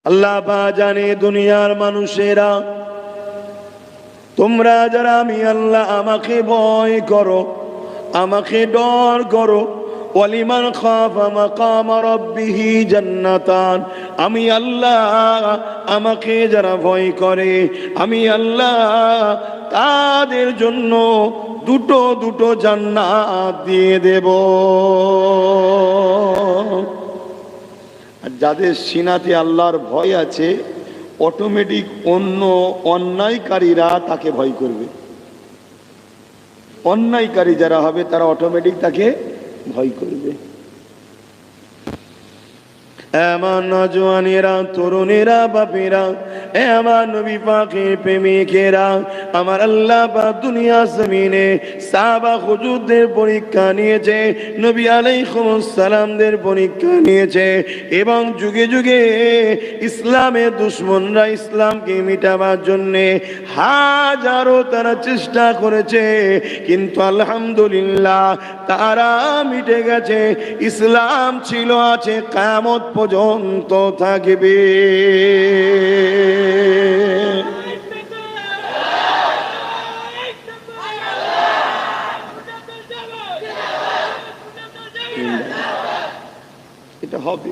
আল্লাহ পাক জানে দুনিয়ার মানুষেরা তোমরা যারা আমি আল্লাহ আমাকে ভয় করো, আমাকে ডর করো, ওয়ালিমান খাফা মাকাম রাব্বিহি জান্নাতান, আমি আল্লাহ আমাকে যারা ভয় করে আমি আল্লাহ তাদের জন্য দুটো দুটো জান্নাত দিয়ে দেব। আর যাদের সিনাতে আল্লাহর ভয় আছে অটোমেটিক অন্য অন্যায়কারীরা তাকে ভয় করবে। অন্যায়কারী যারা হবে তারা অটোমেটিক তাকে ভয় করবে। আমার নওজওয়ানেরা, তরুণেরা, বাপেরা, আমার নবী পাকের প্রেমিকেরা, আমার আল্লাহ পাক দুনিয়া জমিনে সাহাবা হুজুরদের পরীক্ষা নিয়েছে, নবী আলাইহিস সালামদের পরীক্ষা নিয়েছে, এবং যুগে যুগে ইসলামের দুশমনরা ইসলামকে মিটাবার জন্যে হাজারো তারা চেষ্টা করেছে, কিন্তু আলহামদুলিল্লাহ তারা মিটে গেছে। ইসলাম ছিল, আছে, কিয়ামত পর্যন্ত থাকবে। এটা হবে।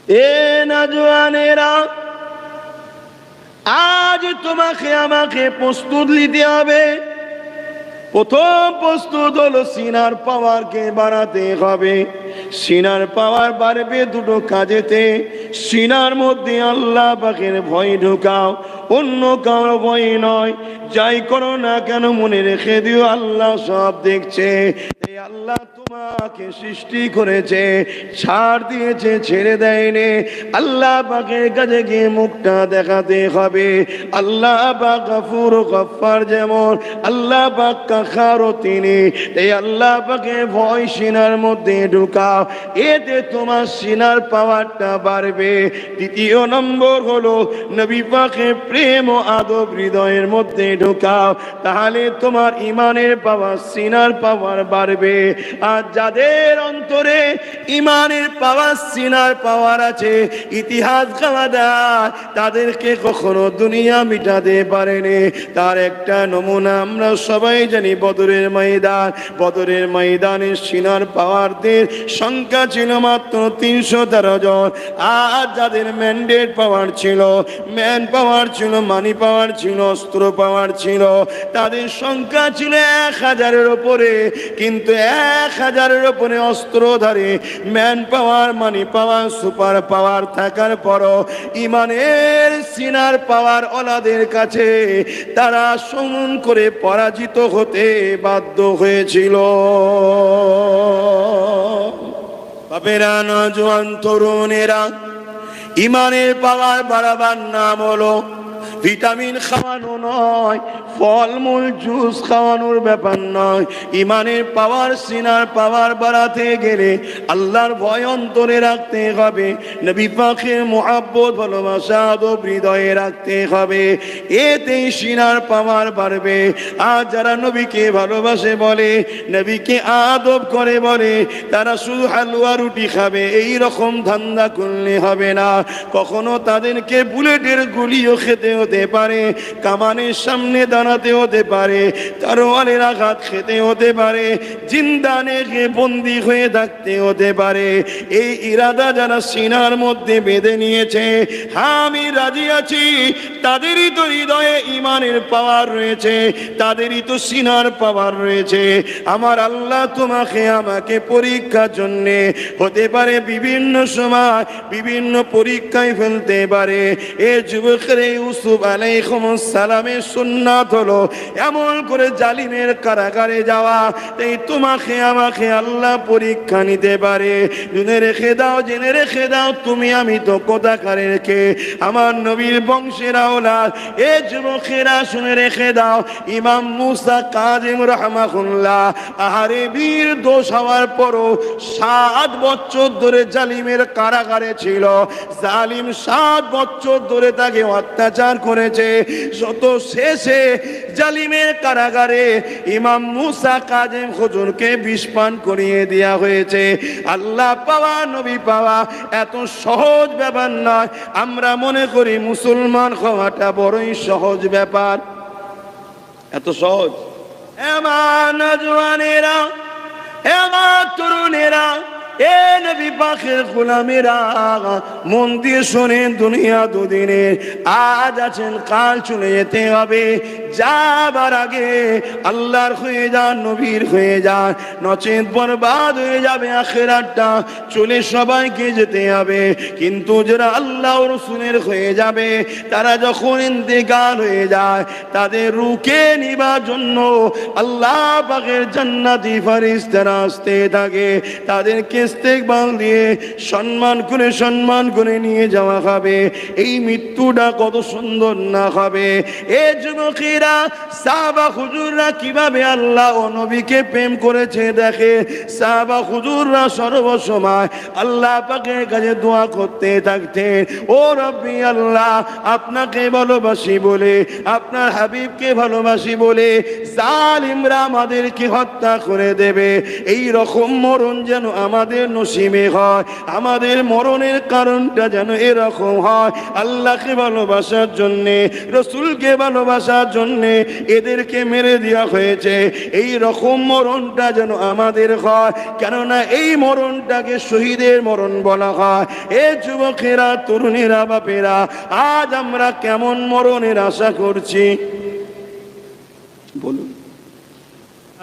এ নওজওয়ানেরা, আজ তোমাকে আমাকে প্রস্তুত নিতে হবে। প্রথম প্রস্তুত হলো সিনার পাওয়ারকে বাড়াতে হবে। সিনার পাওয়ার বাড়বে দুটো কাজেতে। সিনার মধ্যে আল্লাহ পাকের ভয় ঢুকাও, অন্য কারো ভয় নয়। যাই করো না কেন মনে রেখে দিও আল্লাহ সব দেখছে। এই আল্লাহ তোমাকে সৃষ্টি করেছে, ছাড় দিয়েছে, ছেড়ে দেয়নি। আল্লাহ পাকের কাছে গিয়ে মুখটা দেখাতে হবে। আল্লাহ পাক গফুর গফফার, যেমন আল্লাহ পাক কাখারও তিনি। এই আল্লাহ পাকের ভয় সিনার মধ্যে ঢুকাও, এতে তোমার সিনার পাওয়ারটা বাড়বে। দ্বিতীয় নম্বর হলো নবী পাকের প্রেম ও আদব হৃদয়ের মধ্যে ঢুকাও, তাহলে তোমার ইমানের পাওয়ার, সিনার পাওয়ার বাড়বে। আর যাদের অন্তরে ইমানের পাওয়ার, সিনার পাওয়ার আছে, ইতিহাস গাওয়াদার, তাদেরকে কখনো দুনিয়া মিটাতে পারেনি। তার একটা নমুনা আমরা সবাই জানি, বদরের ময়দান। বদরের ময়দানে সিনার পাওয়ারদের সংখ্যা ছিল মাত্র 313 জন। আর যাদের ম্যান্ডেট পাওয়ার ছিল, ম্যান পাওয়ার ছিল, মানি পাওয়ার ছিল, অস্ত্র পাওয়ার ছিল, তাদের সংখ্যা ছিল 1000-এর উপরে। কিন্তু 1000-এর উপরে অস্ত্রধারী, ম্যান পাওয়ার, মানি পাওয়ার, সুপার পাওয়ার থাকার পরও ইমানের সিনার পাওয়ার ওলাদের কাছে তারা সমন করে পরাজিত হতে বাধ্য হয়েছিল। বাপেরা, নওজোয়ান, তরুণেরা, ইমানের পাওয়ার বাড়াবার নাম হলো ভিটামিন খাওয়ানো নয়, ফলমূল জুস খাওয়ানোর ব্যাপার নয়। ইমানের পাওয়ার, সিনার পাওয়ার বাড়াতে গেলে আল্লাহর ভয় অন্তরে রাখতে হবে, নবী পাকের মুহাব্বত, ভালোবাসা, আদব হৃদয়ে রাখতে হবে। এতেই সিনার পাওয়ার বাড়বে। আর যারা নবীকে ভালোবাসে বলে, নবীকে আদব করে বলে, তারা শুধু হালুয়া রুটি খাবে এই রকম ধান্দা করলে হবে না। কখনো তাদেরকে বুলেটের গুলিও খেতে হতে পারে, কামানের সামনে দাঁড়াতে হতে পারে, তরোয়ালের আঘাত খেতে হতে পারে, জিন্দানে বন্দী হয়ে থাকতে হতে পারে। এই ইরাদা যারা সিনার মধ্যে বেঁধে নিয়েছে, হ্যাঁ আমি রাজি আছি, তাদেরই তো হৃদয়ে ইমানের পাওয়ার রয়েছে, তাদেরই তো সিনার পাওয়ার রয়েছে। আমার আল্লাহ তোমাকে আমাকে পরীক্ষার জন্যে হতে পারে বিভিন্ন সময় বিভিন্ন পরীক্ষায় ফেলতে পারে। এ যুবকের ইউসুফ আলাইহিস সালামের সুন্নাত হলো এমন করে জালিমের কারাগারে যাওয়া। এই তোমাকে আমাকে আল্লাহ পরীক্ষা নিতে পারে। জেনে রেখে দাও, জেনে রেখে দাও, তুমি আমি তো কোথাকারের কে, আমার নবীর বংশের আওলাদ। এ যুবকেরা শুনে রেখে দাও, ইমাম মুসা কাযিম রাহমাহুল্লাহ আহারে বীর দোষ হওয়ার পরও 7 বছর ধরে জালিমের কারাগারে ছিল। জালিম 7 বছর ধরে তাকে অত্যাচার করেছে। যত শেষে জালিমের কারাগারে ইমাম মুসা কাজেম হুজুরকে বিষ পান করিয়ে দেওয়া হয়েছে। আল্লাহ পাওয়া নবী পাওয়া এত সহজ ব্যাপার নয়। আমরা মনে করি মুসলমান হওয়াটা বড়ই সহজ ব্যাপার। এত সহজ? আমার নওজওয়ানেরা, আমার তরুণেরা, এ নবী পাকের গোলামেরা, মন দিয়ে শোনেন, দুনিয়া দুদিনের, আজ আছেন কাল চলে যেতে হবে। যাবার আগে আল্লাহর হয়ে যান, নবীর হয়ে যান, নচেত বরবাদ হয়ে যাবে আখিরাতটা। চলে সবাইকে যেতে হবে, কিন্তু যারা আল্লাহ ও রাসূলের হয়ে যাবে, তারা যখন ইন্তেকাল হয়ে যায়, তাদের রুকে নিবার জন্য আল্লাহ পাকের জান্নাতি ফেরেশতারা আসতে থাকে। তাদেরকে ইস্তেকবাল দিয়ে সম্মান করে নিয়ে যাওয়া হবে। এই মৃত্যুটা কত সুন্দর না হবে? এ যুবকেরা, সাহাবা হুজুররা কিভাবে আল্লাহ ও নবীকে প্রেম করেছে দেখে। সাহাবা হুজুররা সর্বসময় আল্লাহ পাকের কাছে দোয়া করতে থাকতেন, ও রব্বি আল্লাহ, আপনাকে ভালোবাসি বলে, আপনার হাবিবকে ভালোবাসি বলে জালিমরা আমাদেরকে হত্যা করে দেবে। এই রকম মরণ যেন আমাদের নসিবে হয়, আমাদের মরণের কারণটা যেন এরকম হয়। আল্লাহকে ভালোবাসার জন্যে, রসুলকে ভালোবাসার জন্যে এদেরকে মেরে দেওয়া হয়েছে। এই রকম মরণটা যেন আমাদের হয়, কেননা এই মরণটাকে শহীদের মরণ বলা হয়। এ যুবকেরা, তরুণেরা, বাপেরা, আজ আমরা কেমন মরণের আশা করছি বলুন?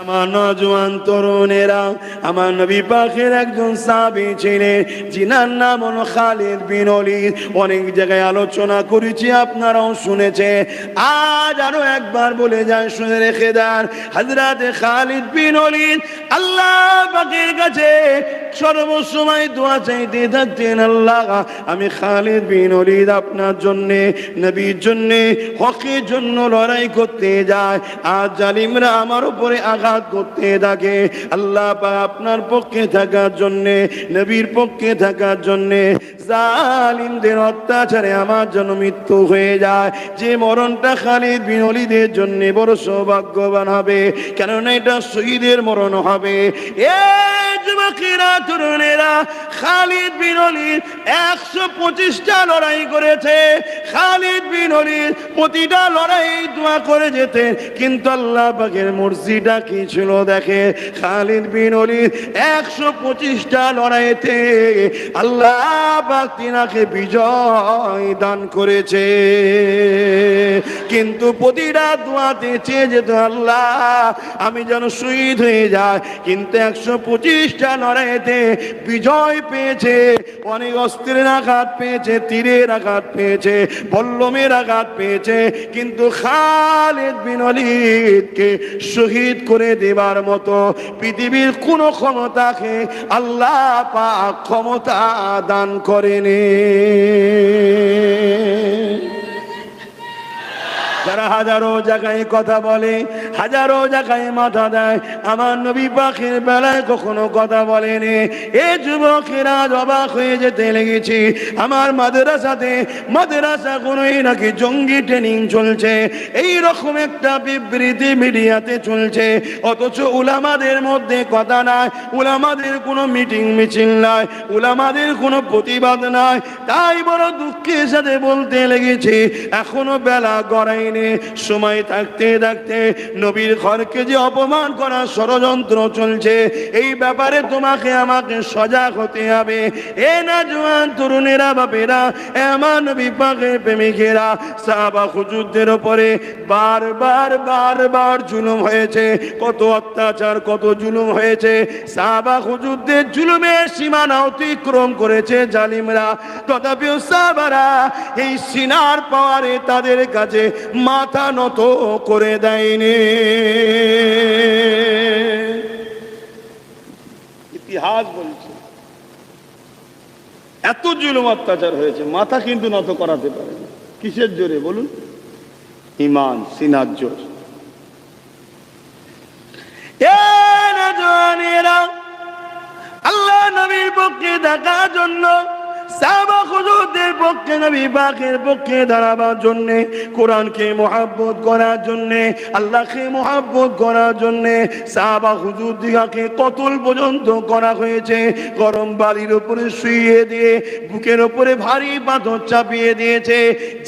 আমার নওজওয়ান তরুণেরা, আমার নবী পাকের একজন সাহাবী ছিলেন, যিনার নাম হলো খালিদ বিন ওলীদ। অনেক জায়গায় আলোচনা করেছি, আপনারাও শুনেছেন। আজ আরো একবার বলে যান, শুনে রেখে দেন। হযরত খালিদ বিন ওলীদ আল্লাহ পাকের কাছে সর্বসময় দোয়া চাইতে থাকতেন, আল্লাহ, আমি খালিদ বিন ওলীদ আপনার জন্যে, নবীর জন্যে, হকের জন্য লড়াই করতে যায়। আজ জালিমরা আমার উপরে আঘাত করতে থাকে, আল্লাহ পাক আপনার পক্ষে থাকার জন্যে, নবীর পক্ষে থাকার জন্যে জালিমদের অত্যাচারে আমার জন্য মৃত্যু হয়ে যায়। যে মরণটা খালিদ বিন ওলীদের জন্য বড় সৌভাগ্যবান হবে, কেননা এটা শহীদের মরণ হবে। এ যুবকেরা, তরুণেরা, খালিদ বিন ওলীদ 125টা লড়াই করেছে। খালিদ বিন ওলীদ প্রতিটা লড়াই দোয়া করে যেতেন, কিন্তু আল্লাহ পাকের মর্জিটা কি ছিল দেখে। খালিদ বিন ওলীদ 125টা লড়াইতে আল্লাহ পাক তিনাকে বিজয় দান করেছে, কিন্তু প্রতিটা দোয়াতে চেয়ে যেত, আল্লাহ, আমি যেন শহীদ হয়ে যায়। কিন্তু 125টা লড়াইতে বিজয় পেয়েছে। অনেক অস্ত্রের আঘাত পেয়েছে, তীরের আঘাত পেয়েছে, বল্লমের আঘাত পেয়েছে, কিন্তু খালিদ বিন ওলীদকে শহীদ করে দেবার মতো পৃথিবীর কোন ক্ষমতাকে আল্লাহ পাক ক্ষমতা দান করেনি। যারা হাজারো জায়গায় কথা বলে, হাজারো জায়গায় মাথা দেয়, আমার নবী পাকের বেলায় কখনো কথা বলেনি। এ যুবকেরা অবাক হয়ে যেতে লেগেছি। আমার মাদ্রাসা কোনোই নাকি জঙ্গি ট্রেনিং চলছে, এই রকম একটা বিবৃতি মিডিয়াতে চলছে, অথচ উলামাদের মধ্যে কথা নাই, উলামাদের কোনো মিটিং মিছিল নাই, উলামাদের কোনো প্রতিবাদ নাই। তাই বড় দুঃখের সাথে বলতে লেগেছি, এখনো বেলা গড়ায়নি। সময় থাকতে থাকতে নবীর ঘরকে যে অপমান করার ষড়যন্ত্র চলছে, এই ব্যাপারে তোমাকে আমাকে সজাগ হতে হবে। এ নওজওয়ান তরুণেরা, বাপেরা, আমার নবী পাকের প্রেমিকেরা, সাহাবা হুজুরদের উপরে বারবার জুলুম হয়েছে। কত অত্যাচার, কত জুলুম হয়েছে। সাহাবা হুজুরদের জুলুমের সীমানা অতিক্রম করেছে জালিমরা, তথাপিও সাহাবারা এই সিনার পাওয়ারে তাদের কাছে মাথা নত করে দেয়নি। ইতিহাস বলছে এত জুলুম অত্যাচার হয়েছে, মাথা কিন্তু নত করাতে পারে না। কিসের জোরে বলুন? ঈমান, সিনার জোর। আল্লাহ নবীর পক্ষে থাকার জন্য সাহাবা হুজুরদের পক্ষে, নবী পাকের পক্ষে দাঁড়াবার জন্য, কোরআনকে মহব্বত করার জন্য, আল্লাহকে মহব্বত করার জন্য সাহাবা হুজুরদিগকে কতল পর্যন্ত করা হয়েছে। গরম বালির উপরে শুইয়ে দিয়ে বুকের উপরে ভারী পাথর চাপিয়ে দিয়েছে।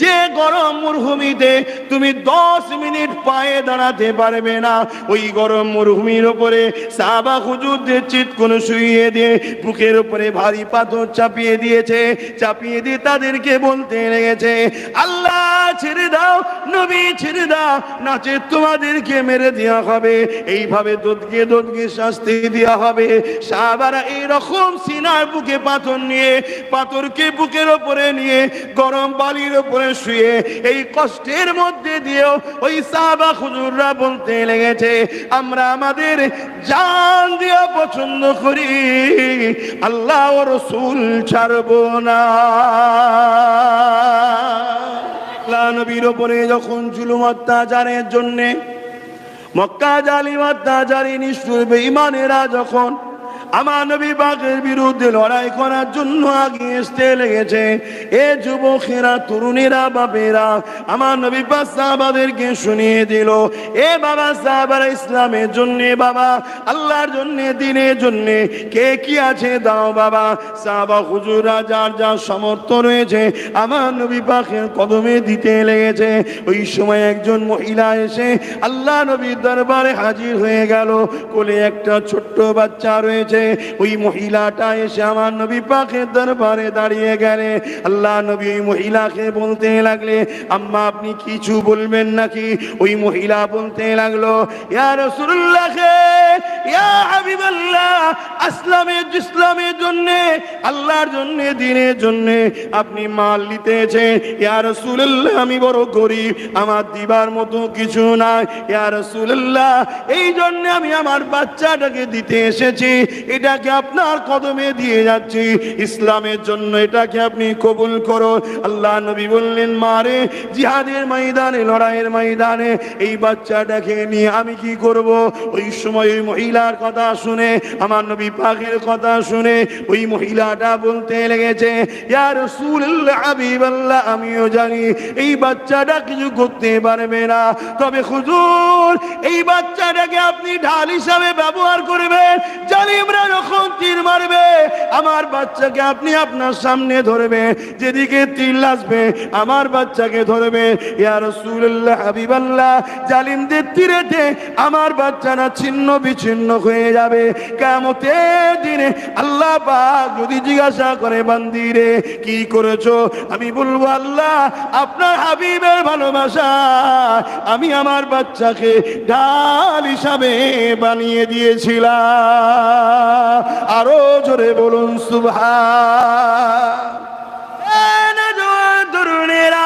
যে গরম মরুভূমিতে তুমি 10 মিনিট পায়ে দাঁড়াতে পারবে না, ওই গরম মরুভূমির উপরে সাহাবা হুজুরদের চিৎ করে শুইয়ে দিয়ে বুকের উপরে ভারী পাথর চাপিয়ে দিয়েছে। চাপিয়ে দিয়ে তাদেরকে বলতে লেগেছে, আল্লাহ ছেড়ে দাও, নবী ছেড়ে দাও, নাচে তোমাদেরকে মেরে দেওয়া হবে, এইভাবে দোদকে দোদকে শাস্তি দেওয়া হবে। সাহাবারা এইরকম সিনার বুকে পাথর নিয়ে, পাথরকে বুকের ওপরে নিয়ে গরম বালির উপরে শুয়ে এই কষ্টের মধ্যে দিয়েও ওই সাহাবা হুজুররা বলতে লেগেছে, আমরা আমাদের জান দিয়া পছন্দ করি, আল্লাহ ও রাসূল ছাড়বো না। আল্লাহ নবীর উপরে যখন জুলুম অত্যাচারের জন্যে মক্কা জালিম অত্যাচারী নিষ্ঠুর বেঈমানেরা যখন আমার নবী পাকের বিরুদ্ধে লড়াই করার জন্য আগিয়ে আসতে লেগেছে, এ যুবকেরা, তরুণেরা, বাপেরা আমার নবী পাক সাহাবাদেরকে শুনিয়ে দিল, এ বাবা সাহাবারা, ইসলামের জন্য, বাবা আল্লাহর জন্য, দ্বীনের জন্য কে কি আছে দাও বাবা। সাহাবা হুজুররা যার যার সামর্থ্য রয়েছে আমার নবী পাকের কদমে দিতে লেগেছে। ওই সময় একজন মহিলা এসে আল্লাহ নবীর দরবারে হাজির হয়ে গেল। কোলে একটা ছোট্ট বাচ্চা রয়েছে। ওই মহিলাটা এসে আমার নবী পাকের দরবারে দাঁড়িয়ে গেলে। আল্লাহ নবী ওই মহিলাকে বলতে লাগলে, আম্মা আপনি কিছু বলবেন নাকি? ওই মহিলা বলতে লাগলো, ইয়া রাসূলুল্লাহ, ইয়া হাবিবাল্লাহ, ইসলামের জন্য, আল্লাহর জন্য, দ্বীনের জন্য আপনি মাল নিতেছেন। ইয়া রাসূলুল্লাহ, আমি বড় গরীব, আমার দিবার মতো কিছু নাই। ইয়া রাসূলুল্লাহ, এই জন্য আমি আমার বাচ্চাটাকে দিতে এসেছি, এটাকে আপনার কদমে দিয়ে যাচ্ছি, ইসলামের জন্য এটাকে আপনি কবুল করো। আল্লাহ নবী বললেন, মারে জিহাদের ময়দানে, লড়াইয়ের ময়দানে এই বাচ্চাটাকে নিয়ে আমি কি করব? ওই সময় ওই মহিলার কথা শুনে, আমার নবী পাকের কথা শুনে ওই মহিলাটা বলতে লেগেছে, ইয়া রাসূলুল্লাহ, হাবিবাল্লাহ, আমিও জানি এই বাচ্চাটা কিছু করতে পারবে না, তবে হুজুর এই বাচ্চাটাকে আপনি ঢাল হিসাবে ব্যবহার করবেন। জালিমরা যখন তীর মারবে আমার বাচ্চাকে আপনি আপনার সামনে ধরবে, যেদিকে তীর আসবে আমার বাচ্চাকে ধরবে। ইয়া রাসূলুল্লাহ, হাবিবাল্লাহ, জালিমদের তীরেতে আমার বাচ্চাটা ছিন্ন বিচ্ছিন্ন হয়ে যাবে। কিয়ামতের দিনে আল্লাহ পাক যদি জিজ্ঞাসা করে, বান্দি রে কি করেছো? আমি বলবো, আল্লাহ আপনার হাবিবের ভালোবাসা আমি আমার বাচ্চাকে ঢাল হিসাবে বানিয়ে দিয়েছিলাম। আরো জোরে বলুন সুবহান। তরুণেরা,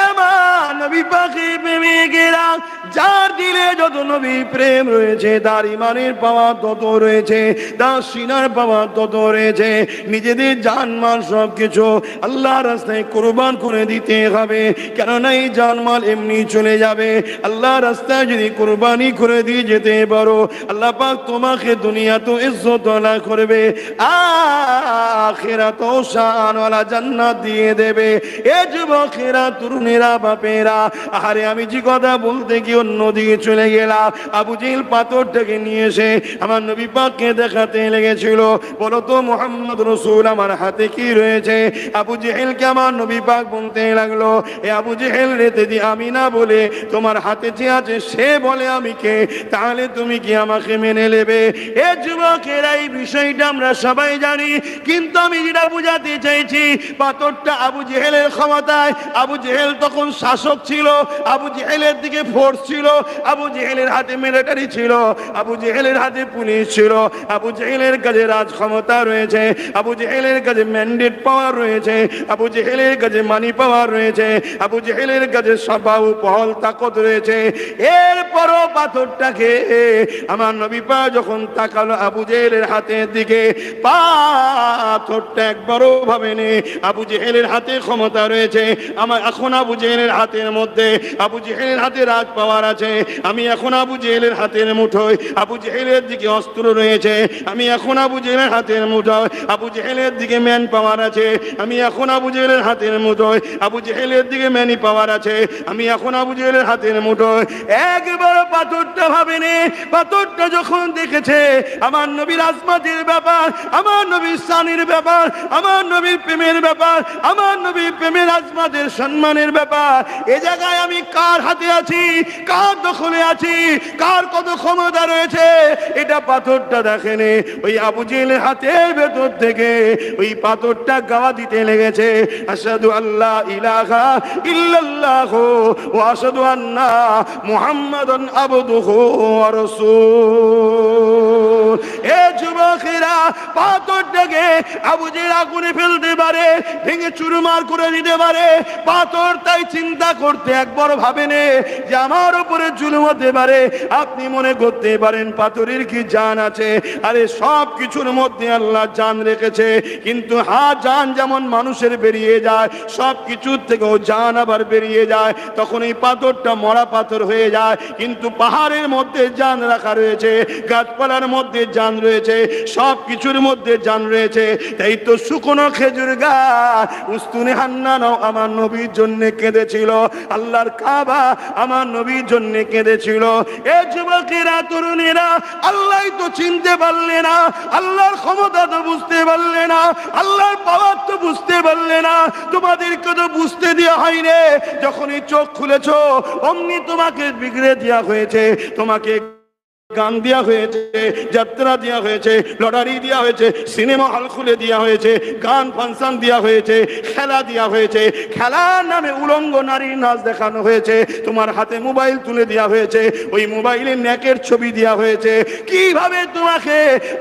এমন নবী পাকের প্রেমিকেরা, যার দিলে যত নবী প্রেম রয়েছে তার ইমানের পাওয়ার তত রয়েছে, তার সিনার পাওয়ার তত রয়েছে। নিজেদের জানমাল সবকিছু আল্লাহর রাস্তায় কুরবান করে দিতে হবে, কেননা এই জানমাল এমনি চলে যাবে। আল্লাহর রাস্তায় যদি কুরবানি করে দিয়ে যেতে পারো, আল্লাহ পাক তোমাকে দুনিয়াতেও ইজ্জত ওয়ালা করবে, আখিরাতেও শানওয়ালা জান্নাত দিয়ে দেবে। এ যুবকেরা, তরুণেরা, বাপেরা, আরে আমি যে কথা বলতে গিয়ে অন্যদিকে চলে গেলাম। আবু জেহেল পাথরটাকে নিয়ে এসে আমার নবী পাককে দেখাতে লেগেছিল, বলো তো মুহাম্মদ রাসূল আমার হাতে কি রয়েছে? আবু জেহেলকে আমার নবী পাক বলতে লাগলো, এ আবু জেহেল রে, যদি আমি না বলে তোমার হাতে যে আছে সে বলে আমি কে, তাহলে তুমি কি আমাকে মেনে নেবে? এ যুবকেরা, এই বিষয়টা আমরা সবাই জানি, কিন্তু আমি যেটা বোঝাতে চাইছি, পাথরটা আবু জেহেলের ক্ষমতায়। আবু জেহেল তখন শাসক ছিল, আবু জেহেলের দিকে ফোর্স ছিল, আবু জেহেলের হাতে মিলিটারি ছিল, আবু জেহেলের হাতে পুলিশ ছিল, আবু জেহেলের কাছে রাজ ক্ষমতা রয়েছে, আবু জেহেলের কাছে ম্যান্ডেট পাওয়ার রয়েছে, আবু জেহেলের কাছে মানি পাওয়ার রয়েছে, আবু জেহেলের কাছে সবাউ পহল তাকত রয়েছে। এরপরও পাথরটাকে আমার নবী পাক যখন তাকালো আবু জেহেলের হাতের দিকে, পাথরটা একবারও ভাবেনি আবু জেহেলের হাতে ক্ষমতা রয়েছে। আমার এখন আবু জেহেলের হাতের মধ্যে, আবু জেহেলের হাতে রাজ পাওয়ার আছে, আমি এখন আবু জেহেলের হাতের মুঠোয়, আবু জেহেলের দিকে অস্ত্র রয়েছে, আমি এখন আবু জেহেলের হাতের মুঠোয়, আবু জেহেলের দিকে ম্যান পাওয়ার আছে, আমি এখন আবু জেহেলের হাতের মুঠোয়, আবু জেহেলের দিকে ম্যানি পাওয়ার আছে, আমি এখন আবু জেহেলের হাতের মুঠোয়। একবার পাথরটা ভাবেনি, পাথরটা যখন দেখেছে আমার নবীর আজমাতের ব্যাপার, আমার নবীর শানের ব্যাপার, আমার নবীর প্রেমের ব্যাপার, আমার নবীর প্রেমের আজমাতের সম্মানের ব্যাপার, এ জায়গায় আমি কার হাতে আছি, কার দখলে আছি, কার কত ক্ষমতা রয়েছে, এটা পাথরটা দেখেনি। ওই আবু জেহেলের হাতের ভেতর থেকে ওই পাথরটা গাওয়া দিতে লেগেছে, আশহাদু আল্লা ইলাহা ইল্লাল্লাহ ওয়া আশহাদু আন্না মুহাম্মাদান আবদুহু ওয়া রাসূল। এ যুবকেরা, পাথরটাকে আবু জেহেল আগুনে ফেলতে পারে, ভেঙে চুরমার করে দিতে পারে। পাথর তাই চিন্তা করতে একবার ভাবেনি যে আমার উপরে জুলুম হতে পারে। আপনি মনে করতে পারেন পাথরের কি জান আছে? আরে সব কিছুর মধ্যে আল্লাহ জান রেখেছে, কিন্তু জান যেমন মানুষের বেরিয়ে যায়, সব কিছুর থেকেও জান আবার বেরিয়ে যায়। তখন এই পাথরটা মরা পাথর হয়ে যায়, কিন্তু পাহাড়ের মধ্যে জান রাখা রয়েছে, গাছপালার মধ্যে জান রয়েছে, সব কিছুর মধ্যে জান রয়েছে। তাই তো শুকনো খেজুর গাছ উস্তুনে হান্নানও আমার নবীর জন্য কেঁদেছিল, আল্লাহর কাবা আমার নবীর জন্য কেঁদেছিল। এ যুবকেরা, তরুণেরা, আল্লাহ তো চিনতে পারলে না, আল্লাহর ক্ষমতা তো বুঝতে পারলে না, আল্লাহর পাওয়ার তো বুঝতে পারলে না, তোমাদেরকে তো বুঝতে দেওয়া হয়নি। যখনই চোখ খুলেছো অমনি তোমাকে বিগড়ে দেওয়া হয়েছে, তোমাকে গান দেওয়া হয়েছে, যাত্রা দেওয়া হয়েছে, লটারি দেওয়া হয়েছে, সিনেমা হল খুলে দেওয়া হয়েছে, গান ফাংশন দেওয়া হয়েছে, খেলা দেওয়া হয়েছে, খেলার নামে উলঙ্গ নারীর নাচ দেখানো হয়েছে, তোমার হাতে মোবাইল তুলে দেওয়া হয়েছে, ওই মোবাইলে নেকের ছবি দেওয়া হয়েছে। কিভাবে তোমাকে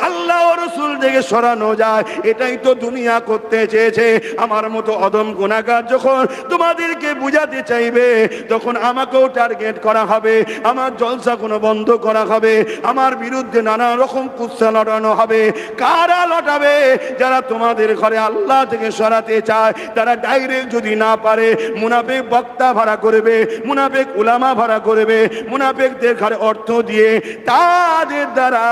আল্লাহ ও রাসূল থেকে সরানো যায়, এটাই তো দুনিয়া করতে চেয়েছে। আমার মতো অদম গুনাহগার যখন তোমাদেরকে বুঝাতে চাইবে, তখন আমাকেও টার্গেট করা হবে, আমার জলসা কোনো বন্ধ করা হবে, আমার বিরুদ্ধে নানা রকম কুৎসা লটানো হবে। কারা লটাবে? যারা তোমাদের ঘরে আল্লাহ থেকে সরাতে চায়, তারা ডাইরেক্ট যদি না পারে মুনাফিক বক্তা ভাড়া করবে, মুনাফিক উলামা ভাড়া করবে, মুনাফিকদের ঘরে অর্থ দিয়ে তাদের দ্বারা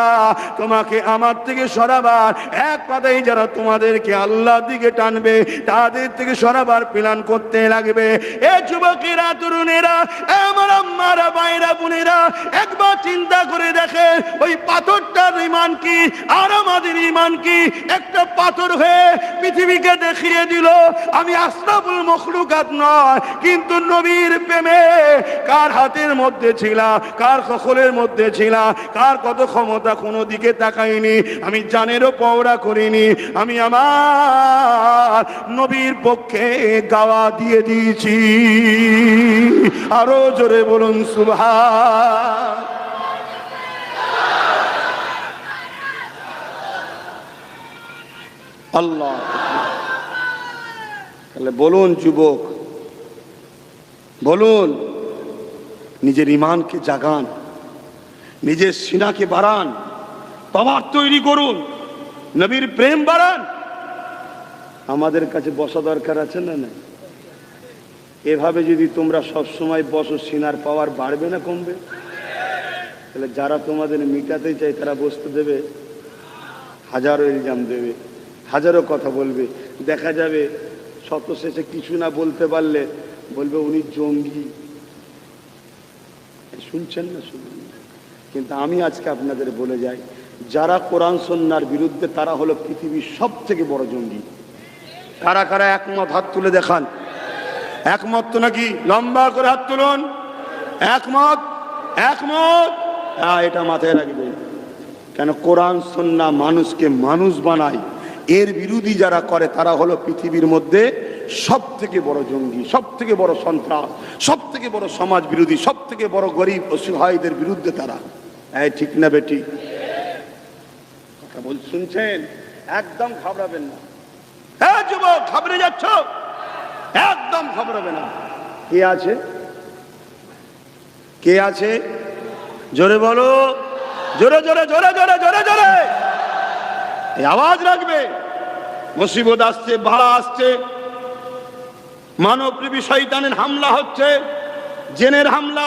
তোমাকে আমার থেকে সরাবার এক কথাই যারা তোমাদেরকে আল্লাহর দিকে টানবে, তাদের থেকে সরাবার প্ল্যান করতে লাগবে। এ যুবকেরা, তরুণেরা, আমার আম্মারা, ভাইরা, বোনেরা, একবার চিন্তা করে দেখে ওই পাথরটার ঈমান কি আর আমাদের ঈমান কি? একটা পাথর হয়ে পৃথিবীকে দেখিয়ে দিল আমি আশরাফুল মখলুকাত নয়, কিন্তু নবীর প্রেমে কার হাতের মধ্যে ছিলাম, কার কখলের মধ্যে ছিলাম, কার কত ক্ষমতা কোনো দিকে তাকাইনি, আমি জানেরও পওরা করিনি, আমি আমার নবীর পক্ষে গাওয়া দিয়ে দিয়েছি। আরো জোরে বলুন সুবহান। আল্লাহ, তাহলে বলুন যুবক, বলুন নিজের ঈমানকে জাগান, নিজের সিনাকে বাড়ান, পাওয়ার তৈরি করুন, নবীর প্রেম বাড়ান। আমাদের কাছে বসা দরকার আছে না? না, এভাবে যদি তোমরা সব সময় বসো, সিনার পাওয়ার বাড়বে না কমবে? তাহলে যারা তোমাদের মিটাতে চায় তারা বসতে দেবে? হাজারো ইলজাম দেবে, হাজারো কথা বলবে, দেখা যাবে শত শেষে কিছু না বলতে পারলে বলবে উনি জঙ্গি। শুনছেন না? শুনুন। কিন্তু আমি আজকে আপনাদের বলে যাই, যারা কোরআন সুন্নাহর বিরুদ্ধে তারা হলো পৃথিবীর সব থেকে বড় জঙ্গি। কারা কারা একমত? হাত তুলে দেখান। একমত তো নাকি? লম্বা করে হাত তুলুন। একমত? একমত? হ্যাঁ, এটা মাথায় রাখবেন। কেন? কোরআন সুন্নাহ মানুষকে মানুষ বানায়, এর বিরোধী যারা করে তারা হলো পৃথিবীর মধ্যে সব থেকে বড় জঙ্গি, সব থেকে বড় সন্ত্রাস, সব থেকে বড় সমাজ বিরোধী, সব থেকে বড় গরিব অসহায়দের বিরুদ্ধে তারা। ঠিক না বেটি? কথা বল, শুনছেন? একদম ঘাবড়াবেন না। হ্যাঁ যুবক, ঘাবড়ে যাচ্ছ? একদম ঘাবড়াবে না। কে আছে? কে আছে? জোরে বলো, জোরে জোরে জোরে জোরে জোরে জোরে এই আওয়াজ রাখবে। মুসিবত আসছে, ভাড়া আসছে, মানবপ্রেমী শয়তানের হামলা হচ্ছে, জেনের হামলা,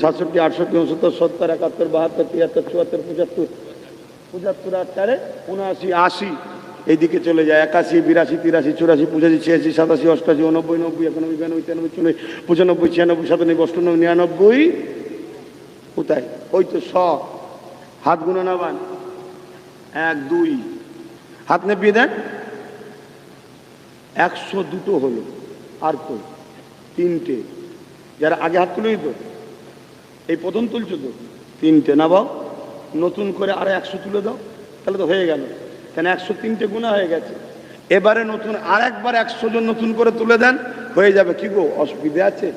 67, 68, 69, 70, 71, 72, 73, 74, 75, 78, 79, 80, এইদিকে চলে যায় 81, 82, 83, 84, 85, 86, 87, 88, 89, 90, 91, 92, 93, 94, 95, 96, 97, 98, 99, কোথায়? ওই তো 100। হাত গুনো না বান, 1, 2, হাত নেপিয়ে দেন, 102 হলো। আর কই? 3টে। যারা আগে হাত তুলে দিত, এই প্রথম তুলছো তো, 3টে না বাও, নতুন করে আরো 100 তুলে দাও, তাহলে তো হয়ে গেল। কেন 103টে গুণা হয়ে গেছে। এবারে নতুন আর একবার 100 জন নতুন করে তুলে দেন, হয়ে যাবে। কি গো, অসুবিধা আছে?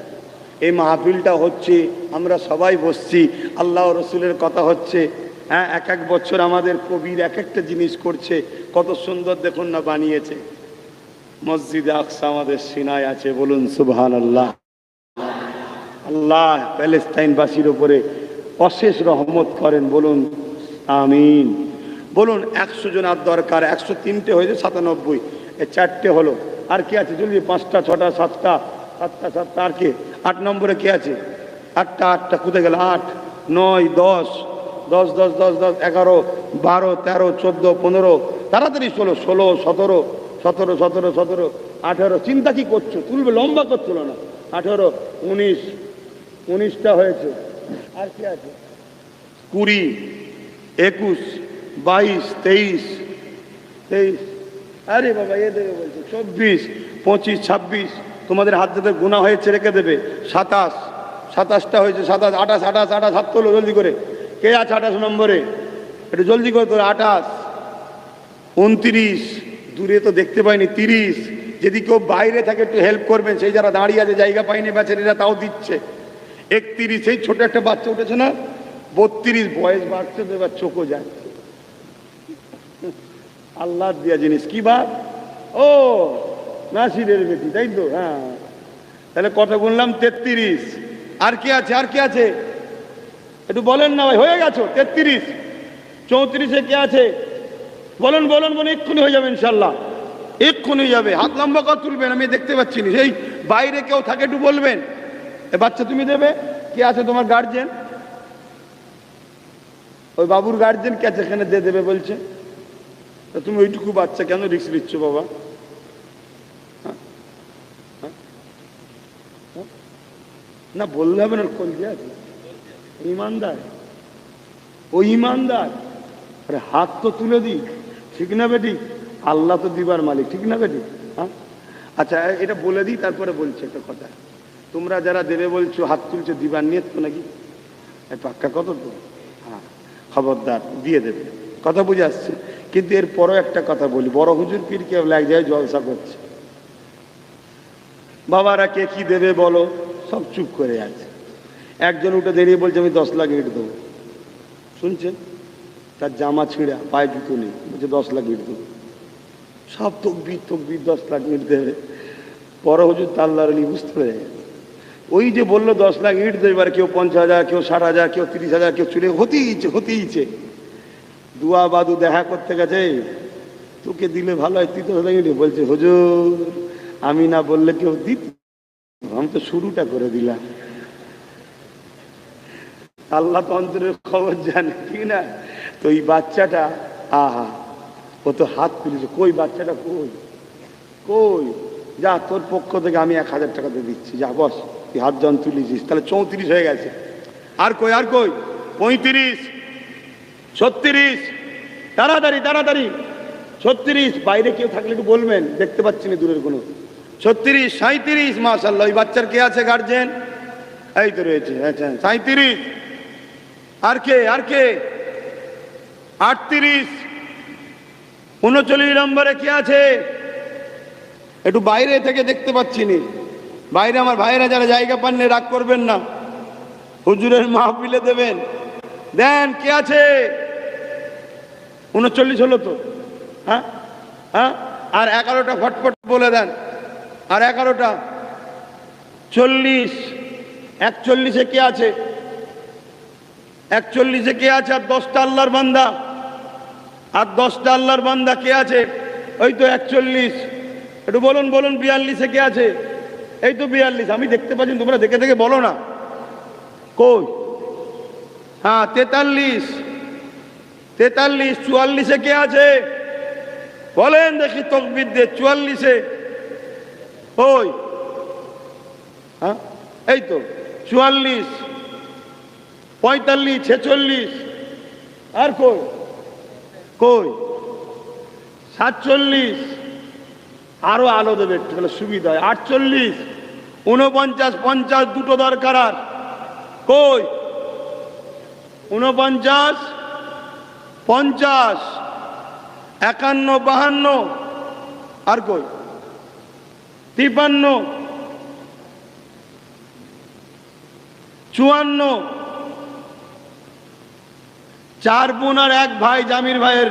এই মাহফিলটা হচ্ছে, আমরা সবাই বসছি, আল্লাহ রসুলের কথা হচ্ছে। হ্যাঁ, এক এক বছর আমাদের কবির এক একটা জিনিস করছে, কত সুন্দর দেখুন না বানিয়েছে। মসজিদে আকসা আমাদের সিনায় আছে, বলুন সুবহানাল্লাহ। আল্লাহ প্যালেস্তাইনবাসীর উপরে অশেষ রহমত করেন, বলুন আমিন। বলুন 100 জন আর দরকার, 103টে হয়েছে 97, এই 4টে হলো। আর কে আছে জলদি? 5টা 6টা 7টা 7টা 7টা। আর কে 8 নম্বরে কে আছে? 8টা কোথায় গেল? 8 9 10 10 10 10 10 11 12 13 14 15, তাড়াতাড়ি 16 16 17 17 17 17 18। চিন্তা কি করছো? তুলবে, লম্বা করছিল না। 18 19 19টা হয়েছে। আর কি আছে? 20 21 22 23 23। আরে বাবা এ দেবে বলছে 24 25 26। তোমাদের হাত থেকে গুণা হয়েছে, রেখে দেবে। 27 27টা হয়েছে। 27 28 28 28 হাত তোলো জলদি করে। কে আছে 28 নম্বরে? একটু জলদি করে তোলো। 28 29, দূরে তো দেখতে পাইনি। 30, যদি কেউ বাইরে থাকে একটু হেল্প করবেন, সেই যারা দাঁড়িয়ে আছে জায়গা পাইনি বেচারিরা, তাও দিচ্ছে। 31, সেই ছোট একটা বাচ্চা উঠেছে না? 32, বয়স বাড়ছে তো এবার চোখও যাচ্ছে। আল্লাহ দিয়া জিনিস। কি বা? ও নাসিরের বেটি, তাই তো? হ্যাঁ, তাহলে কত গুনলাম? 33। আর কি আছে? আর কি আছে? একটু বলেন না ভাই, হয়ে গেছো 33। 34-এ কে আছে? বলুন বলুন বলুন, এক্ষুনি হয়ে যাবে ইনশাল্লাহ, এক্ষুনি হয়ে যাবে। হাত লম্বা করে তুলবেন, আমি দেখতে পাচ্ছি না। সেই বাইরে কেউ থাকে একটু বলবেন। এ বাচ্চা তুমি দেবে? কে আছে তোমার গার্জেন? ওই বাবুর গার্জেন কে আছে এখানে? দেবে বলছে। তা তুমি ওইটুকু বাচ্চা কেন রিস্ক নিচ্ছ বাবা? না বললে হবে না, কোন যে আছে ইমানদার, ও ইমানদার। আরে হাত তো তুলে দিই, ঠিক না বেটি? আল্লাহ তো দিবার মালিক, ঠিক না বেটি? হ্যাঁ, আচ্ছা এটা বলে দিই, তারপরে বলছি একটা কথা। তোমরা যারা দেবে বলছো, হাত তুলছো, দিবার নিয়ত তো নাকি? পাক্কা কত তো? হ্যাঁ, খবরদার দিয়ে দেবে, কথা বুঝে আসছে। কিন্তু এর পরও একটা কথা বলি, বড় হুজুর পীর কেবল এক জায়গায় জলসা করছে, বাবারা কে কি দেবে বলো, সব চুপ করে আছে। একজন উঠে দাঁড়িয়ে বলছে আমি 10 লাখ ইট দেবো। শুনছেন? তার জামা ছিঁড়া, পায়ে জুতো নেই, বলছে 10 লাখ ইট দেবো। সব তকবির তকবির, 10 লাখ ইট দেবে। বড় হুজুর তাল্লার বুঝতে পেরে গেছে। ওই যে বললো 10 লাখ ইট দেবে, এবার কেউ 50,000, কেউ 60,000, কেউ 30,000, কেউ চলে হতেইছে। দুয়া বাদু দেখা করতে গেছে, তোকে দিলে ভালো হয়, তুই তো বলছে হুজুর আমি না বললে কেউ দিত, আমি তো শুরুটা করে দিলাম। আল্লাহ তো অন্তরের খবর জানে, ঠিক না? তো এই বাচ্চাটা, আহা, ও তো হাত তুলেছে। কই বাচ্চাটা? কই কই? যা, তোর পক্ষ থেকে আমি 1000 টাকা দিয়ে দিচ্ছি, যা বস। তুই হাত জন তুলেছিস, তাহলে 34 হয়ে গেছে। আর কই? আর কই? 35 36, তাড়াতাড়ি তাড়াতাড়ি 36। বাইরে কেউ থাকলে একটু বলবেন, দেখতে পাচ্ছি না দূরের কোনো। 36 37, মাশাআল্লাহ। ওই বাচ্চার কে আছে গার্জেন? এই তো রয়েছে। আচ্ছা 37। আর কে? আর কে? 38 39 নম্বরে কে আছে? একটু বাইরে থেকে দেখতে পাচ্ছি নি। বাইরে আমার ভাইরা যারা জায়গা পাননি, রাগ করবেন না, হুজুরের মাহফিলে দেবেন, দেন। কে আছে? 39 হলো তো? হ্যাঁ হ্যাঁ, আর 11টা ফটফট বলে দেন। আর 11টা 40। 41-এ কে আছে? 41-এ কে আছে? আর 10টা আল্লাহর বান্দা, আর 10টা আল্লাহর বান্দা কে আছে? ওই তো 41। একটু বলুন বলুন। 42-এ কে আছে? এই তো 42। আমি দেখতে পাচ্ছি, তোমরা দেখে দেখে বলো না। কই? হ্যাঁ 43। 44-এ কে আছে? বলেন দেখি তকবীর দিয়ে। 44-এ ওই, হ্যাঁ এই তো 44 45 46। আর কই? কই? 47। আরো আলো দেবে একটু, তাহলে সুবিধা হয়। 48 49 50, দুটো দরকার। আর কই? 49 50 51 52। আর কই? 53 54। 4 বোন আর 1 ভাই, জামির ভাইয়ের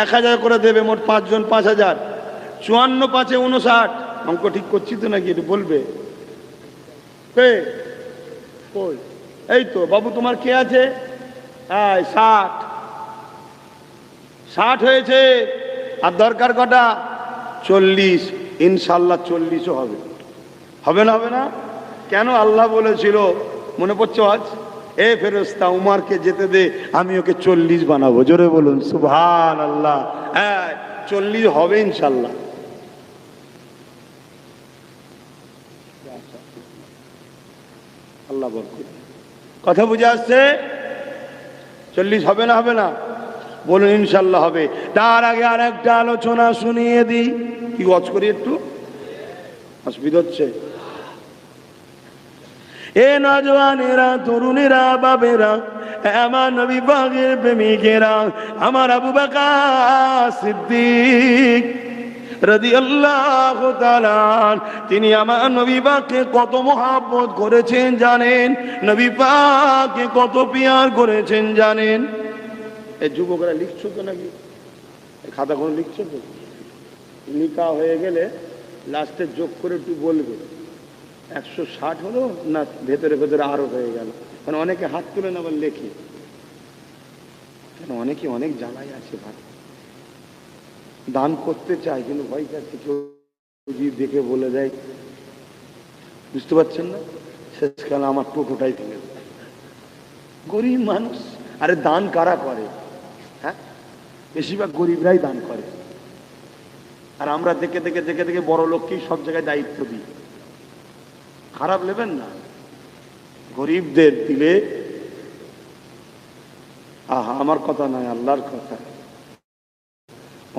1000 করে দেবে, মোট 5 জন 5000। 54 5 59। অঙ্ক ঠিক করছি তো নাকি? একটু বলবে। কই? এই তো বাবু তোমার কে আছে? 60। 60 হয়েছে, আর দরকার কটা? 40। ইনশাল্লাহ 40ও হবে। হবে না? হবে না কেন? আল্লাহ বলেছিল, মনে পড়ছে আজ, এ ফেরেশতা উমারকে যেতে দে, আমি ওকে 40 বানাবো। জোরে বলুন সুবহানাল্লাহ। 40 হবে ইনশাল্লাহ। আল্লাহ বরকত। কথা বুঝে আসছে? 40 হবে না? হবে না? বলুন ইনশাল্লাহ হবে। তার আগে আর একটা আলোচনা শুনিয়ে দিই। কি ওয়াজ করি একটু? অসুবিধা হচ্ছে? এ নওজওয়ানেরা, তরুণেরা, বাবেরা, আমার নবী পাকের প্রেমিকেরা, আমার আবু বকর সিদ্দিক রাদিয়াল্লাহু তাআলা, তিনি আমার নবী পাককে কত মহব্বত করেছেন জানেন? নবী পাককে কত পিয়ার করেছেন জানেন? এই যুবকরা লিখছো তো নাকি? খাতা কোনো লিখছো তো? লিখা হয়ে গেলে লাস্টে যোগ করে একটু বলবে 160 হলো না ভেতরে ভেতরে আরো হয়ে গেল। কারণ অনেকে হাত তুলে না, আবার লেখে। কেন? অনেকে অনেক জ্বালায় আছে ভাই, দান করতে চায় কিন্তু ভয় কাছে কেউ যদি দেখে বলে দেয়, বুঝতে পারছেন না? শেষকালে আমার টোটোটাই ভেঙে দেয়। গরিব মানুষ। আরে দান কারা করে? হ্যাঁ, বেশিরভাগ গরিবরাই দান করে। আর আমরা দেখে দেখে দেখে দেখে বড় লোককেই সব জায়গায় দায়িত্ব দিই। খারাপ নেবেন না, গরিবদের দিলে, আমার কথা নয়, আল্লাহর কথা,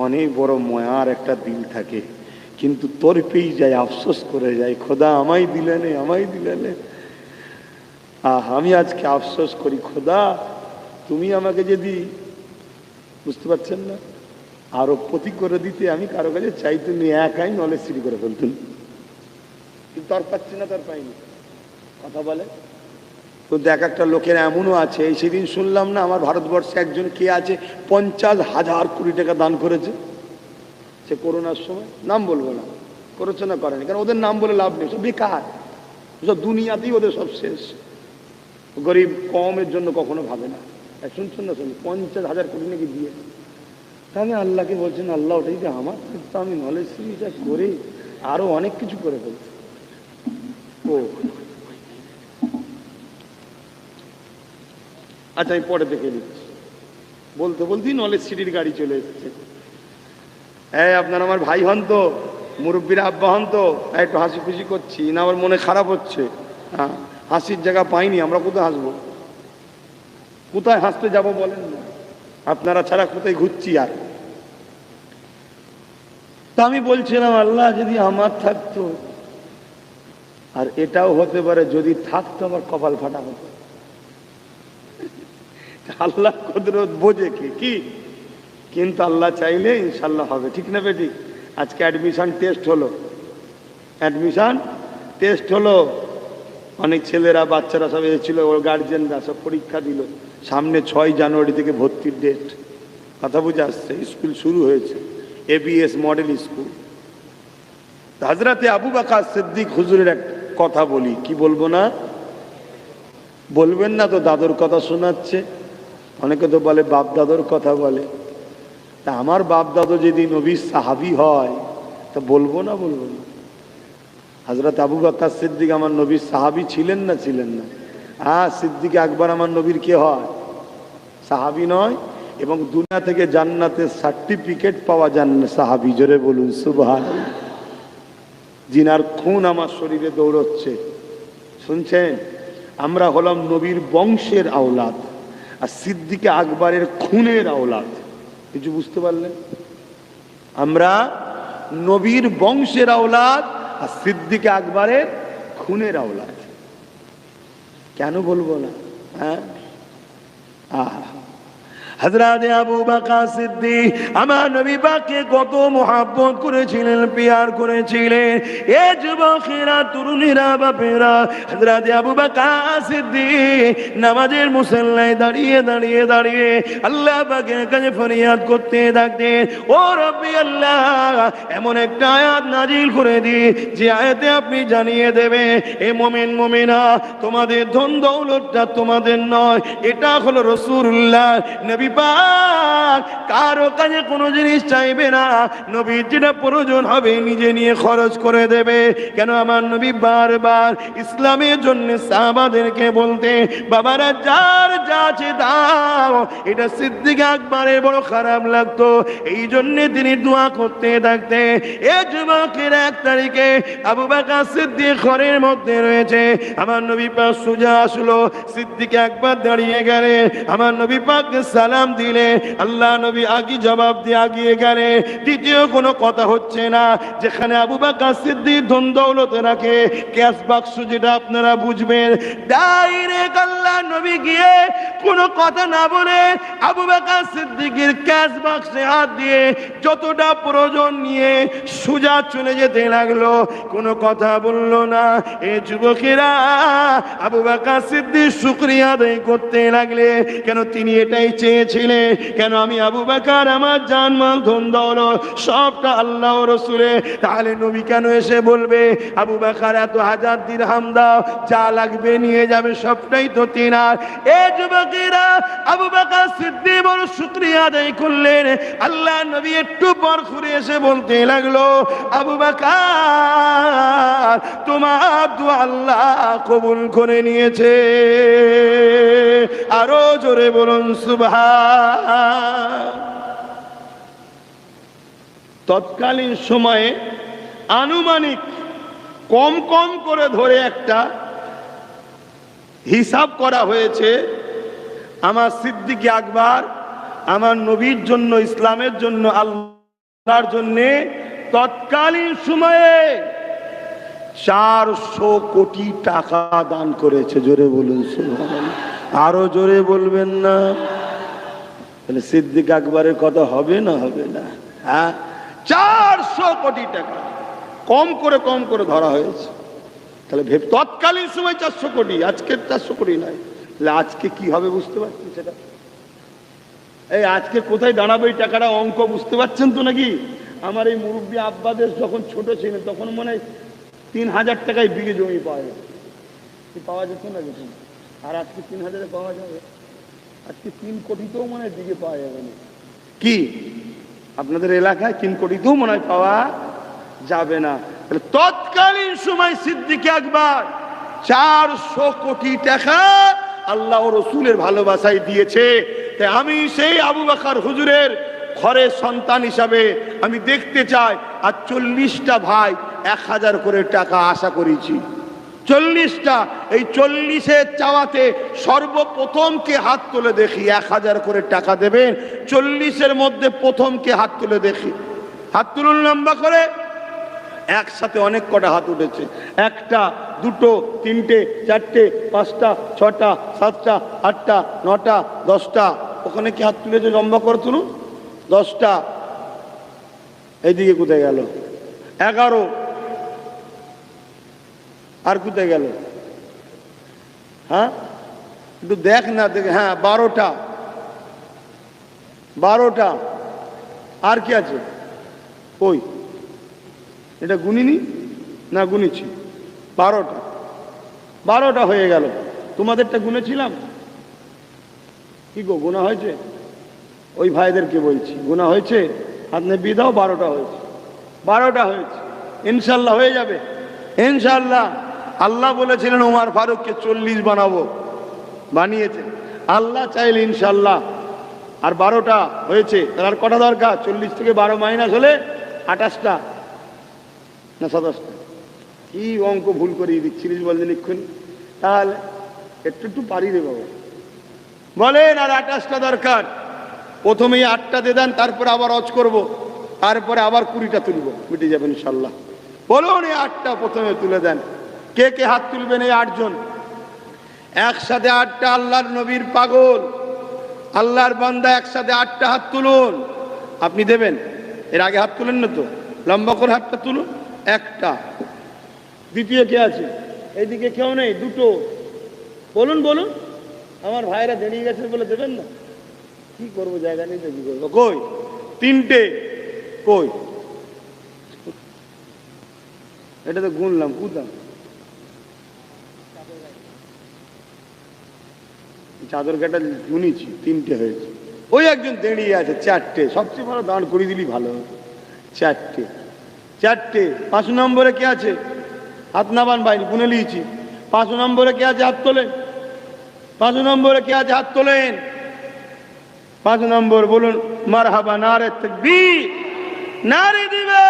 অনেক বড় ময়ার একটা দিল থাকে, কিন্তু তোর পেয়ে যায়, আফসোস করে যায়, খোদা আমায় দিলেনে, আমায় দিলেনে। আমি আজকে আফসোস করি, খোদা তুমি আমাকে যদি, বুঝতে পারছেন না, আরো প্রতি করে দিতে, আমি কারো কাছে চাইতে নিয়ে একাই নলেজ সিটি করে ফেলতুন, কিন্তু তার পাচ্ছি না, তার পাইনি। কথা বলে তো দেখ, একটা লোকের এমনও আছে, এই সেদিন শুনলাম না, আমার ভারতবর্ষে একজন কে আছে 50,000 কোটি টাকা দান করেছে, সে করোনার সময়, নাম বলবো না, করেছে না করেনি, কারণ ওদের নাম বলে লাভ নেই, সব বেকার, সব দুনিয়াতেই ওদের সব শেষ। গরিব কমের জন্য কখনো ভাবে না। শুনছেন না? শুনুন, 50,000 কোটি নাকি দিয়ে, তাহলে আল্লাহকে বলছেন, আল্লাহ ওটাই যে আমার, তো আমি নলেজ সিরিজটা করে আরো অনেক কিছু করে ফেলছি। ও আচ্ছা, আমি পরে দেখে নিচ্ছি। বলতে বলতেই নলেজ সিটির গাড়ি চলে এসেছে। আপনার আমার ভাই হন তো, মুরব্বীরা আব্বা হন তো, একটু হাসি খুশি করছি না, আমার মনে খারাপ হচ্ছে। হ্যাঁ, হাসির জায়গা পাইনি, আমরা কোথায় হাসবো? কোথায় হাসতে যাব বলেন না? আপনারা ছাড়া কোথায় ঘুরছি আর? তা আমি বলছিলাম, আল্লাহ যদি আমার থাকতো, আর এটাও হতে পারে যদি থাকতো আমার কপাল ফাটা হতো। আল্লাহ কুদরত বোঝে কি, কিন্তু আল্লাহ চাইলে ইনশাল্লাহ হবে। ঠিক না বেটি? আজকে অ্যাডমিশন টেস্ট হলো, অনেক ছেলেরা বাচ্চারা সব এসেছিল, ওর গার্জেনরা সব পরীক্ষা দিল। সামনে 6 জানুয়ারি থেকে ভর্তির ডেট। কথা বুঝে আসছে? স্কুল শুরু হয়েছে, ABS মডেল স্কুল। হযরতে আবু বকর সিদ্দিক হুজুরের এক কথা বলি, কি বলবো না? বলবেন না তো? দাদুর কথা শোনাচ্ছে, অনেকে তো বলে বাপ দাদুর কথা বলে। তা আমার বাপ দাদু যদি নবীর সাহাবী হয়, তা বলবো না? বলবো না? হযরত আবু বকর সিদ্দিক আমার নবীর সাহাবী ছিলেন না? ছিলেন না? সিদ্দিক আকবর আমার নবীর কে হয়? সাহাবী নয়? এবং দুনিয়া থেকে জান্নাতের সার্টিফিকেট পাওয়া সাহাবী। জোরে বলুন সুবহানাল্লাহ। জিনার খুন আমার শরীরে দৌড়চ্ছে, শুনছেন? আমরা হলাম নবীর বংশের আওলাদ, আর সিদ্দিক আকবরের খুনের আওলাদ। কিছু বুঝতে পারলেন? আমরা নবীর বংশের আওলাদ, আর সিদ্দিক আকবরের খুনের আওলাদ। কেন বলবো না? হযরত আবু বকর সিদ্দিক আমার নবী পাককে কত মহব্বত করেছিলেন, পিয়ার করেছিলেন। এ যুবকেরা, তরুণীরা, বাপেরা, হযরত আবু বকর সিদ্দিক নামাজের মুসল্লায় দাঁড়িয়ে দাঁড়িয়ে দাঁড়িয়ে আল্লাহ পাকের কাছে ফরিয়াদ করতে থাকতেন, ও রব্বি আল্লাহ, এমন একটা আয়াত নাজিল করে দি যে আয়াতে আপনি জানিয়ে দেবে এ মুমিন মুমিনা, তোমাদের ধন দৌলতটা তোমাদের নয়, এটা হলো রাসূলুল্লাহ। নবী পাক কারো কাছে কোনো জিনিস চাইবে না, নবীর যেটা প্রয়োজন হবে নিজে নিয়ে খরচ করে দেবে। কেন আমার নবী বারবার ইসলামের জন্য সাহাবাদেরকে বলতে, বাবারা যার যা আছে দাও। এটা সিদ্দিক আকবরের বড় খারাপ লাগতো, এই জন্য তিনি দোয়া করতে থাকতে। এ যুবকের 1 তারিখে আবু বকর সিদ্দিক ঘরের মধ্যে রয়েছে, আমার নবী পাক সোজা আসলো, সিদ্দিক একবার দাঁড়িয়ে গেলে আমার নবী পাককে সালাম দিলে, আল্লাহ নবী আগে জবাব দিয়ে আগিয়ে গেলে। দ্বিতীয় কোনো কথা হচ্ছে না, যেখানে আবু বকর সিদ্দিক ধন দৌলত রাখে, ক্যাশ বাক্স যেটা আপনারা বুঝবেন, ডাইরেক্ট আল্লাহ নবী গিয়ে কোনো কথা না বলে আবু বকর সিদ্দিকের ক্যাশ বাক্সে হাত দিয়ে যতটা প্রয়োজন নিয়ে সোজা চলে যেতে লাগলো, কোনো কথা বললো না। এ যুবকেরা আবু বকর সিদ্দিক শুকরিয়া আদায় করতে লাগলে, কেন তিনি এটাই চেয়েছিলেন, কেন আমি আবু বকর আমার জানমাল ধন দৌলত সবটা আল্লাহ ও রাসূলের, তাহলে নবী কেন এসে বলবে আবু বকর এত 1000 দিরহাম দাও, যা লাগবে নিয়ে যাবে, সবটাই তো তিনার। এ যুবকেরা আবু বকর সিদ্দিক বড় শুকরিয়া আদায় করলেন। আল্লাহ নবী একটু পর ঘুরে এসে বলতে লাগলো, আবু বকর তোমার দোয়া আল্লাহ কবুল করে নিয়েছে। আরো জোরে বলুন সুবহান। তৎকালীন সময়ে আনুমানিক কম কম করে ধরে একটা হিসাব করা হয়েছে, আমার সিদ্দিক আকবর আমার নবীর জন্য, ইসলামের জন্য, আল্লাহর জন্য তৎকালীন সময়ে 400 কোটি টাকা দান করেছে। জোরে বলুন সুবহানাল্লাহ। আরো জোরে বলবেন না? তাহলে সিদ্দিক আকবরের কথা হবে না, হবে না? হ্যাঁ, 400 কোটি টাকা কম করে ধরা হয়েছে। তাহলে তৎকালীন সময় 400 কোটি, আজকের 400 কোটি নয়। তাহলে আজকে কি হবে বুঝতে পারছেন সেটা? এই আজকে কোথায় দাঁড়াবে এই টাকাটা, অঙ্ক বুঝতে পারছেন তো নাকি? আমার এই মুরব্বী আব্বাদের যখন ছোট ছিলেন তখন মনে হয় 3000 টাকায় বিঘে জমি পাওয়া যেত, পাওয়া যেত না কিছু। আর আজকে 3000-এ পাওয়া যাবে? আজকে 3 কোটিতেও মনে হয় বিঘে পাওয়া যাবে না। কি আপনাদের এলাকায় 3 কোটিতেও মনে হয় পাওয়া যাবে না। তাহলে তৎকালীন সময় সিদ্দিক আকবর 400 কোটি টাকা আল্লাহ ও রাসূলের ভালোবাসায় দিয়েছে। তাই আমি সেই আবু বকর হুজুরের ঘরের সন্তান হিসাবে আমি দেখতে চাই, আর 40টা ভাই 1000 করে টাকা আশা করেছি। 40টা, এই 40-এর চাওয়াতে সর্বপ্রথম কে হাত তুলে দেখি, 1000 করে টাকা দেবেন। 40-এর মধ্যে প্রথম কে হাত তুলে দেখি, হাত তুলুন লম্বা করে। একসাথে অনেক কটা হাত উঠেছে, 1টা, 2টো, 3টে, 4টে, 5টা, 6টা, 7টা, 8টা, 9টা, 10টা। ওখানে কি হাত তুলেছে? লম্বা করে তুলুন। 10টা। এইদিকে কোথায় গেল? 11। আর কোথায় গেল? হ্যাঁ, একটু দেখ না, দেখে। হ্যাঁ, 12টা। 12টা। আর কি আছে? ওই এটা গুনিনি না? গুনেছি। 12টা। 12টা হয়ে গেল। তোমাদেরটা গুনেছিলাম কি গো? গোনা হয়েছে? ওই ভাইদেরকে বলছি, গোনা হয়েছে? হাত নেবিয়ে দাও। 12টা হয়েছে। 12টা হয়েছে। ইনশাল্লাহ হয়ে যাবে, ইনশাল্লাহ। আল্লাহ বলেছিলেন ওমর ফারুককে 40 বানাবো, বানিয়েছে আল্লাহ চাইলে ইনশাল্লাহ। আর 12টা হয়েছে। তার কটা দরকার? 40 থেকে 12 মাইনাস হলে 28টা না 27টা? কি অঙ্ক ভুল করিয়ে দিচ্ছিলিস বলছেন এক্ষুনি? তাহলে একটু পারি রে বাবা, বলেন। আর 28টা দরকার। প্রথমেই 8টা দিয়ে দেন, তারপরে আবার অজ করব, তারপরে আবার 20টা তুলব, মিটে যাবে ইনশাল্লাহ। বলুন, এই 8টা প্রথমে তুলে দেন। কে কে হাত তুলবেন? এই 8 জন একসাথে। 8টা আল্লাহর নবীর পাগল, আল্লাহর বান্দা একসাথে 8টা হাত তুলুন। আপনি দেবেন? এর আগে হাত তুলেন না তো, লম্বা করে হাতটা তুলুন। একটা। দ্বিতীয় কে আছে? এইদিকে কেউ নেই? দুটো। বলুন বলুন। আমার ভাইরা দাঁড়িয়ে গেছে বলে দেবেন না? কি করবো, জায়গা নেই তো কি করবো। কই? 3টে। কই? এটা তো গুনলাম, কুদাম চাদর কাটা গুনিছি, 3টে হয়েছে। ওই একজন দাঁড়িয়ে আছে 4টে। সবচেয়ে ভালো দাঁড় করিয়ে দিলি ভালো হতো। 4টে। 4টে। 5 নম্বরে কে আছে? হাত নামান বাইরে, গুনে নিয়েছি। 5 নম্বরে কে আছে? হাত তোলেন। 5 নম্বরে কে আছে? হাত তোলেন। 5 নম্বর বলুন মারহাবা, নারে তাকবীর, নারে দিবে।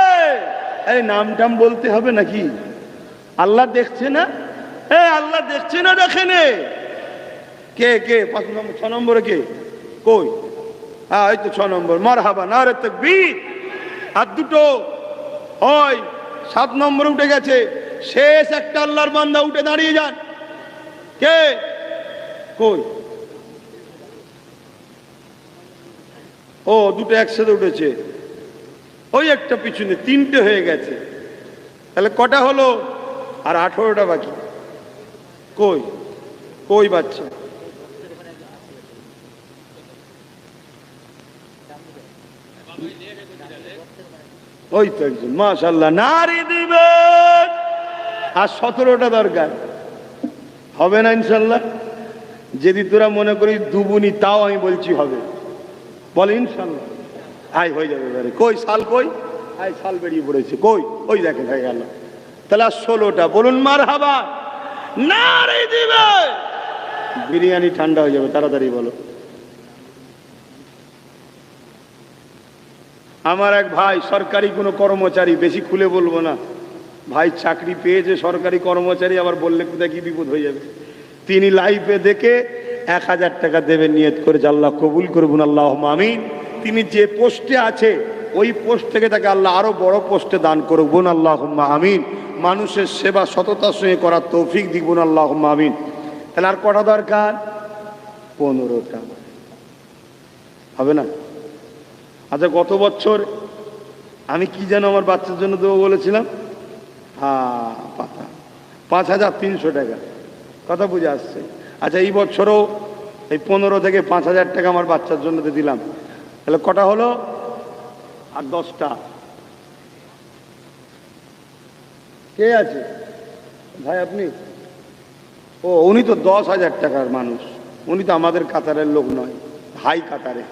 এই নামটাম বলতে হবে নাকি? আল্লাহ দেখছে না? আল্লাহ দেখছে না? দেখেন কে কে? 5 নম্বর। 6 নম্বরে কে? কই? হ্যাঁ, এই তো 6 নম্বর। মারহাবা, নারে তাকবীর। হাত দুটো। ওই 7 নম্বরে উঠে গেছে। শেষ একটা আল্লাহর বান্দা, উঠে দাঁড়িয়ে যান। কে? কই? ও, দুটো একসাথে উঠেছে। ওই একটা পিছনে। 3টে হয়ে গেছে। তাহলে কটা হলো? আর 18টা বাকি। কই? কই বাচ্চা? ওই তো একজন, মাশাআল্লাহ, নারী দিবেন। আর 17টা দরকার। হবে না ইনশাল্লাহ? যদি তোরা মনে করি দুবুনি, তাও আমি বলছি হবে। বলে ইনশাল্লাহ। আয় হয়ে যাবে এবারে। কই শাল? কই? আয় শাল বেরিয়ে পড়েছে। কই? ওই দেখেন হয়ে গেল। তাহলে আর 16টা। বলুন মারহাবা, নারী দিবে। বিরিয়ানি ঠান্ডা হয়ে যাবে, তাড়াতাড়ি বলো। আমার এক ভাই সরকারি কোনো কর্মচারী, বেশি খুলে বলবো না, ভাই চাকরি পেয়েছে সরকারি কর্মচারী, আবার বললে কোথায় কি বিপদ হয়ে যাবে। তিনি লাইফে দেখে 1000 টাকা দেবেন, নিয়ত করেছে। আল্লাহ কবুল করবেন, আল্লাহুম্মা আমিন। তিনি যে পোস্টে আছে ওই পোস্ট থেকে তাকে আল্লাহ আরো বড় পোস্টে দান করবেন, আল্লাহুম্মা আমিন। মানুষের সেবা সততার সঙ্গে করার তৌফিক দিবেন, আল্লাহুম্মা আমিন। তাহলে আর কটা দরকার? 15টা। হবে না? আচ্ছা, গত বছর আমি কি যেন আমার বাচ্চার জন্য দেবো বলেছিলাম? হ্যাঁ, পাতা 5300 টাকা। কথা বুঝে আসছে? আচ্ছা, এই বছরও এই 15 থেকে 5000 টাকা আমার বাচ্চার জন্য দিলাম। তাহলে কটা হলো? আর 10টা। কে আছে ভাই? আপনি? ও, উনি তো 10,000 টাকার মানুষ। উনি তো আমাদের কাতারের লোক নয়, হাই কাতারে।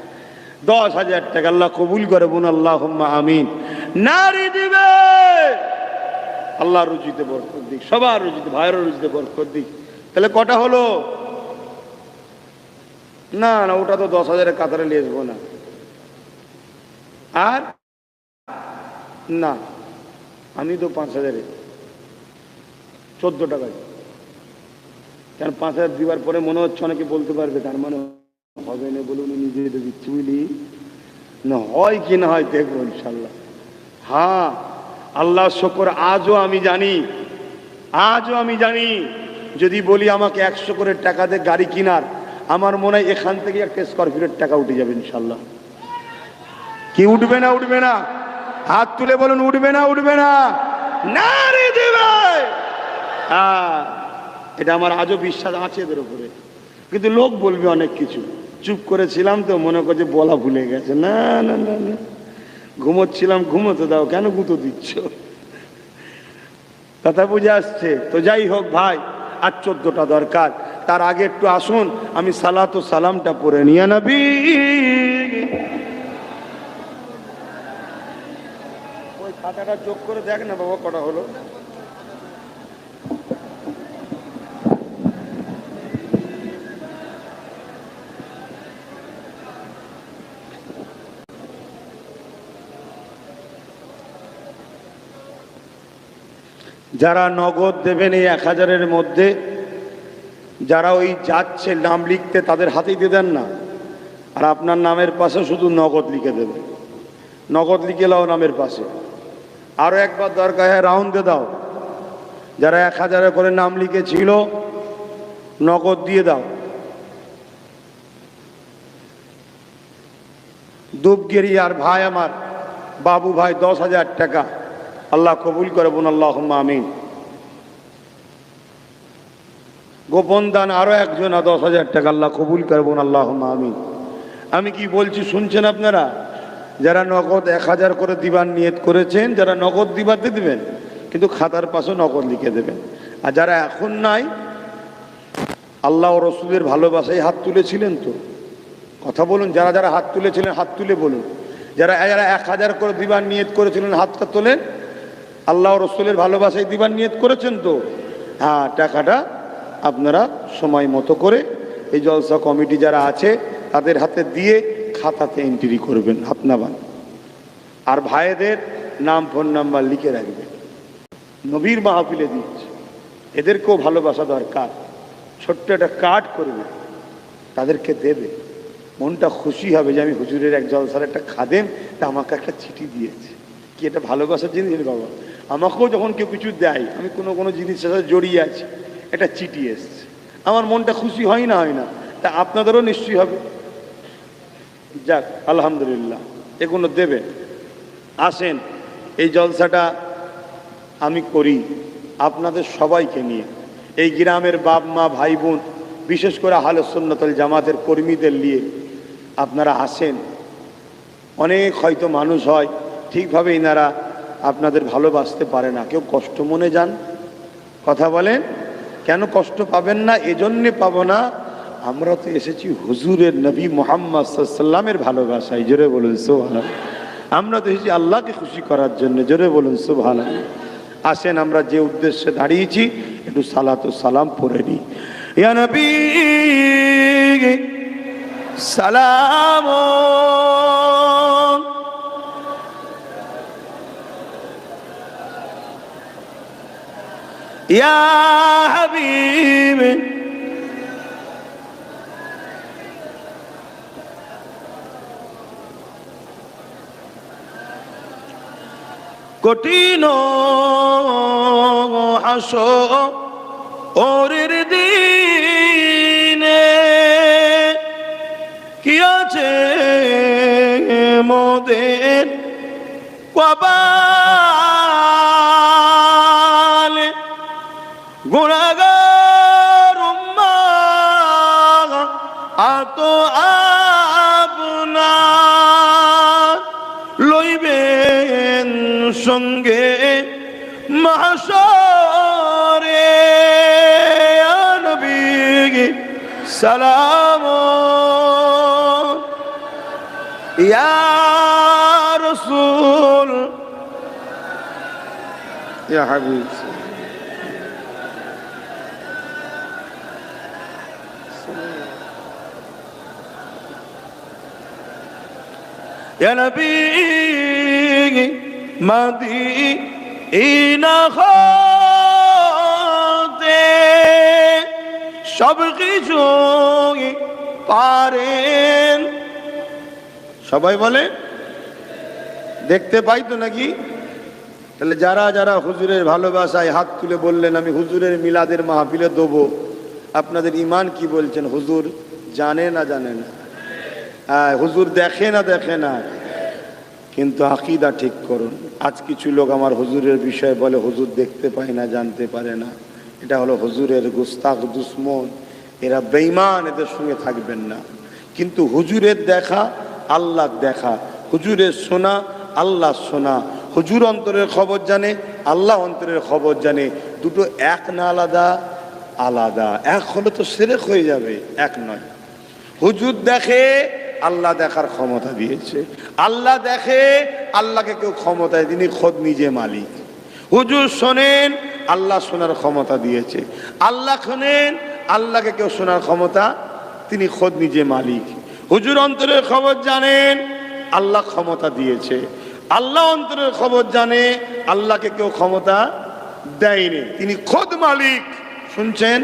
10,000 টাকা আল্লাহ কবুল করে, বোন আল্লাহুম্মা আমিন। নারী দিবে। আল্লাহ রুজিতে বরকত দিক, সবার রুজিতে, ভাইয়ের রুজিতে বরকত দিক। তাহলে কটা হলো? না না, ওটা তো 10,000-এর কাতারে লেসবো না। আর না, আমি তো 5,000-এ 14 টাকা। কেন 5,000 দিবার পরে মনে হচ্ছে অনেকে বলতে পারবে তার মানে হবে না, বলুন নিজে দিচ্ছি, বুঝলি না? হয় কি না হয় দেখবো ইনশাল্লাহ। হ্যাঁ, আল্লাহ শুকর, আজও আমি জানি যদি বলি আমাকে 100 করে টাকা দিয়ে গাড়ি কিনার, আমার মনে হয় এখান থেকে একটা স্করপিওর টাকা উঠে যাবে ইনশাল্লাহ। কি উঠবে না? উঠবে না? হাত তুলে বলুন, উঠবে না? উঠবে না? নারী দিবে। হ্যাঁ, এটা আমার আজও বিশ্বাস আছে এদের উপরে। কিন্তু লোক বলবে অনেক কিছু। চুপ করেছিলাম তো, মনে করছে বলা ভুলে গেছে। না না না না, ঘুমোচ্ছিলাম, ঘুমোতে দাও, কেন গুঁতো দিচ্ছ? কথা বুঝে আসছে তো? যাই হোক ভাই, আর 14টা দরকার। তার আগে একটু আসুন আমি সালাত ও সালামটা পড়ে নিয়ে নবী। ওই খাতাটা যোগ করে দেখ না বাবা, কটা হলো? যারা নগদ দেবেন এই 1000-এর মধ্যে, যারা ওই যাচ্ছে নাম লিখতে তাদের হাতেই দিয়ে দেন না, আর আপনার নামের পাশে শুধু নগদ লিখে দেবে। নগদ লিখে লাও নামের পাশে। আরো একবার দরকার হয় রাউন্ডে দাও। যারা 1000 করে নাম লিখেছিল নগদ দিয়ে দাও। ধূপগিরিয়ার ভাই আমার বাবু ভাই 10,000 টাকা, আল্লাহ কবুল করে বোন, আল্লাহুম্মা আমিন। গোপন দান আরো একজনা 10,000 টাকা, আল্লাহ কবুল করে বোন, আল্লাহুম্মা আমিন। আমি কি বলছি শুনছেন আপনারা? যারা নগদ 1000 করে দিবার নিয়ত করেছেন, যারা নগদ দিবাতে দিবেন, কিন্তু খাতার পাশে নগদ লিখে দেবেন। আর যারা এখন নাই, আল্লাহ ও রসুলের ভালোবাসায় হাত তুলেছিলেন তো? কথা বলুন, যারা যারা হাত তুলেছিলেন হাত তুলে বলুন। যারা যারা 1000 করে দিবার নিয়ত করেছিলেন হাতটা তোলেন। আল্লাহ ও রসুলের ভালোবাসায় দিবার নিয়ত করেছেন তো? হ্যাঁ, টাকাটা আপনারা সময় মতো করে এই জলসা কমিটি যারা আছে তাদের হাতে দিয়ে খাতাতে এন্ট্রি করবেন, হাত নামান। আর ভাইদের নাম ফোন নাম্বার লিখে রাখবেন। নবীর মাহফিলে দিচ্ছে, এদেরকেও ভালোবাসা দরকার। ছোট্ট একটা কার্ড করবে, তাদেরকে দেবে, মনটা খুশি হবে যে আমি হুজুরের এক জলসার একটা খাদেম, তা আমাকে একটা চিঠি দিয়েছে। কি এটা ভালোবাসার জিনিস বাবা? আমাকেও যখন কেউ কিছু দেয়, আমি কোনো জিনিসের সাথে জড়িয়ে আছি, একটা চিঠি এসছে, আমার মনটা খুশি হয় না? হয় না? তা আপনাদেরও নিশ্চয়ই হবে। যাক, আলহামদুলিল্লাহ, এগুলো দেবেন। আসেন, এই জলসাটা আমি করি আপনাদের সবাইকে নিয়ে, এই গ্রামের বাপ মা ভাই বোন, বিশেষ করে আহলে সুন্নাত ওয়াল জামাতের কর্মীদের নিয়ে আপনারা আসেন। অনেক হয়তো মানুষ হয় ঠিকভাবে ইনারা আপনাদের ভালোবাসতে পারে না, কেউ কষ্ট মনে যান। কথা বলেন, কেন কষ্ট পাবেন না? এজন্যে পাবো না, আমরা তো এসেছি হুজুরের নবী মুহাম্মদ সাল্লাল্লাহু আলাইহি ওয়াসাল্লামের ভালোবাসায়। জোরে বলুন সুবহানাল্লাহ। আমরা তো এসেছি আল্লাহকে খুশি করার জন্য। জোরে বলুন সুবহানাল্লাহ। আসেন, আমরা যে উদ্দেশ্যে দাঁড়িয়েছি একটু সালাত ও সালাম পড়ে নিই। ইয়া নবী সালাম, ইয়া হাবিব কঠিন হাসরের দিনে কি আছে মোদের কপালে, গুনাহগার উম্মাহ আত আপনার লইবেন সঙ্গে মাহশরে। ইয়া নবী সালাম, ইয়া রাসূল, ইয়া হাবিব। ইয়া নবী মদিনা হতে সব কিছু পারেন। সবাই বলে দেখতে পাই তো নাকি? তাহলে যারা যারা হুজুরের ভালোবাসায় হাত তুলে বললেন আমি হুজুরের মিলাদের মাহফিলে দেবো, আপনাদের ইমান কি বলছেন? হুজুর জানে না জানে না? হুজুর দেখে না দেখে না? কিন্তু আকীদা ঠিক করুন। আজ কিছু লোক আমার হুজুরের বিষয়ে বলে হুজুর দেখতে পায় না, জানতে পারে না। এটা হলো হুজুরের গুস্তাখ দুশ্মন, এরা বেঈমান, এদের সঙ্গে থাকবেন না। কিন্তু হুজুরের দেখা আল্লাহর দেখা, হুজুরের শোনা আল্লাহ শোনা। হুজুর অন্তরের খবর জানে, আল্লাহ অন্তরের খবর জানে। দুটো এক না আলাদা? আলাদা। এক হলে তো শিরক হয়ে যাবে, এক নয়। হুজুর দেখে, আল্লাহ দেখার ক্ষমতা দিয়েছে। আল্লাহ দেখে, আল্লাহকে কেউ ক্ষমতায় তিনি খোদ নিজে মালিক। হুজুর শোনেন, আল্লাহ শোনার ক্ষমতা দিয়েছে। আল্লাহ শোনেন, আল্লাহকে কেউ শোনার ক্ষমতা, তিনি খোদ নিজে মালিক। হুজুর অন্তরের খবর জানেন, আল্লাহ ক্ষমতা দিয়েছে। আল্লাহ অন্তরের খবর জানে, আল্লাহকে কেউ ক্ষমতা দেয়নি, তিনি খোদ মালিক। শুনছেন?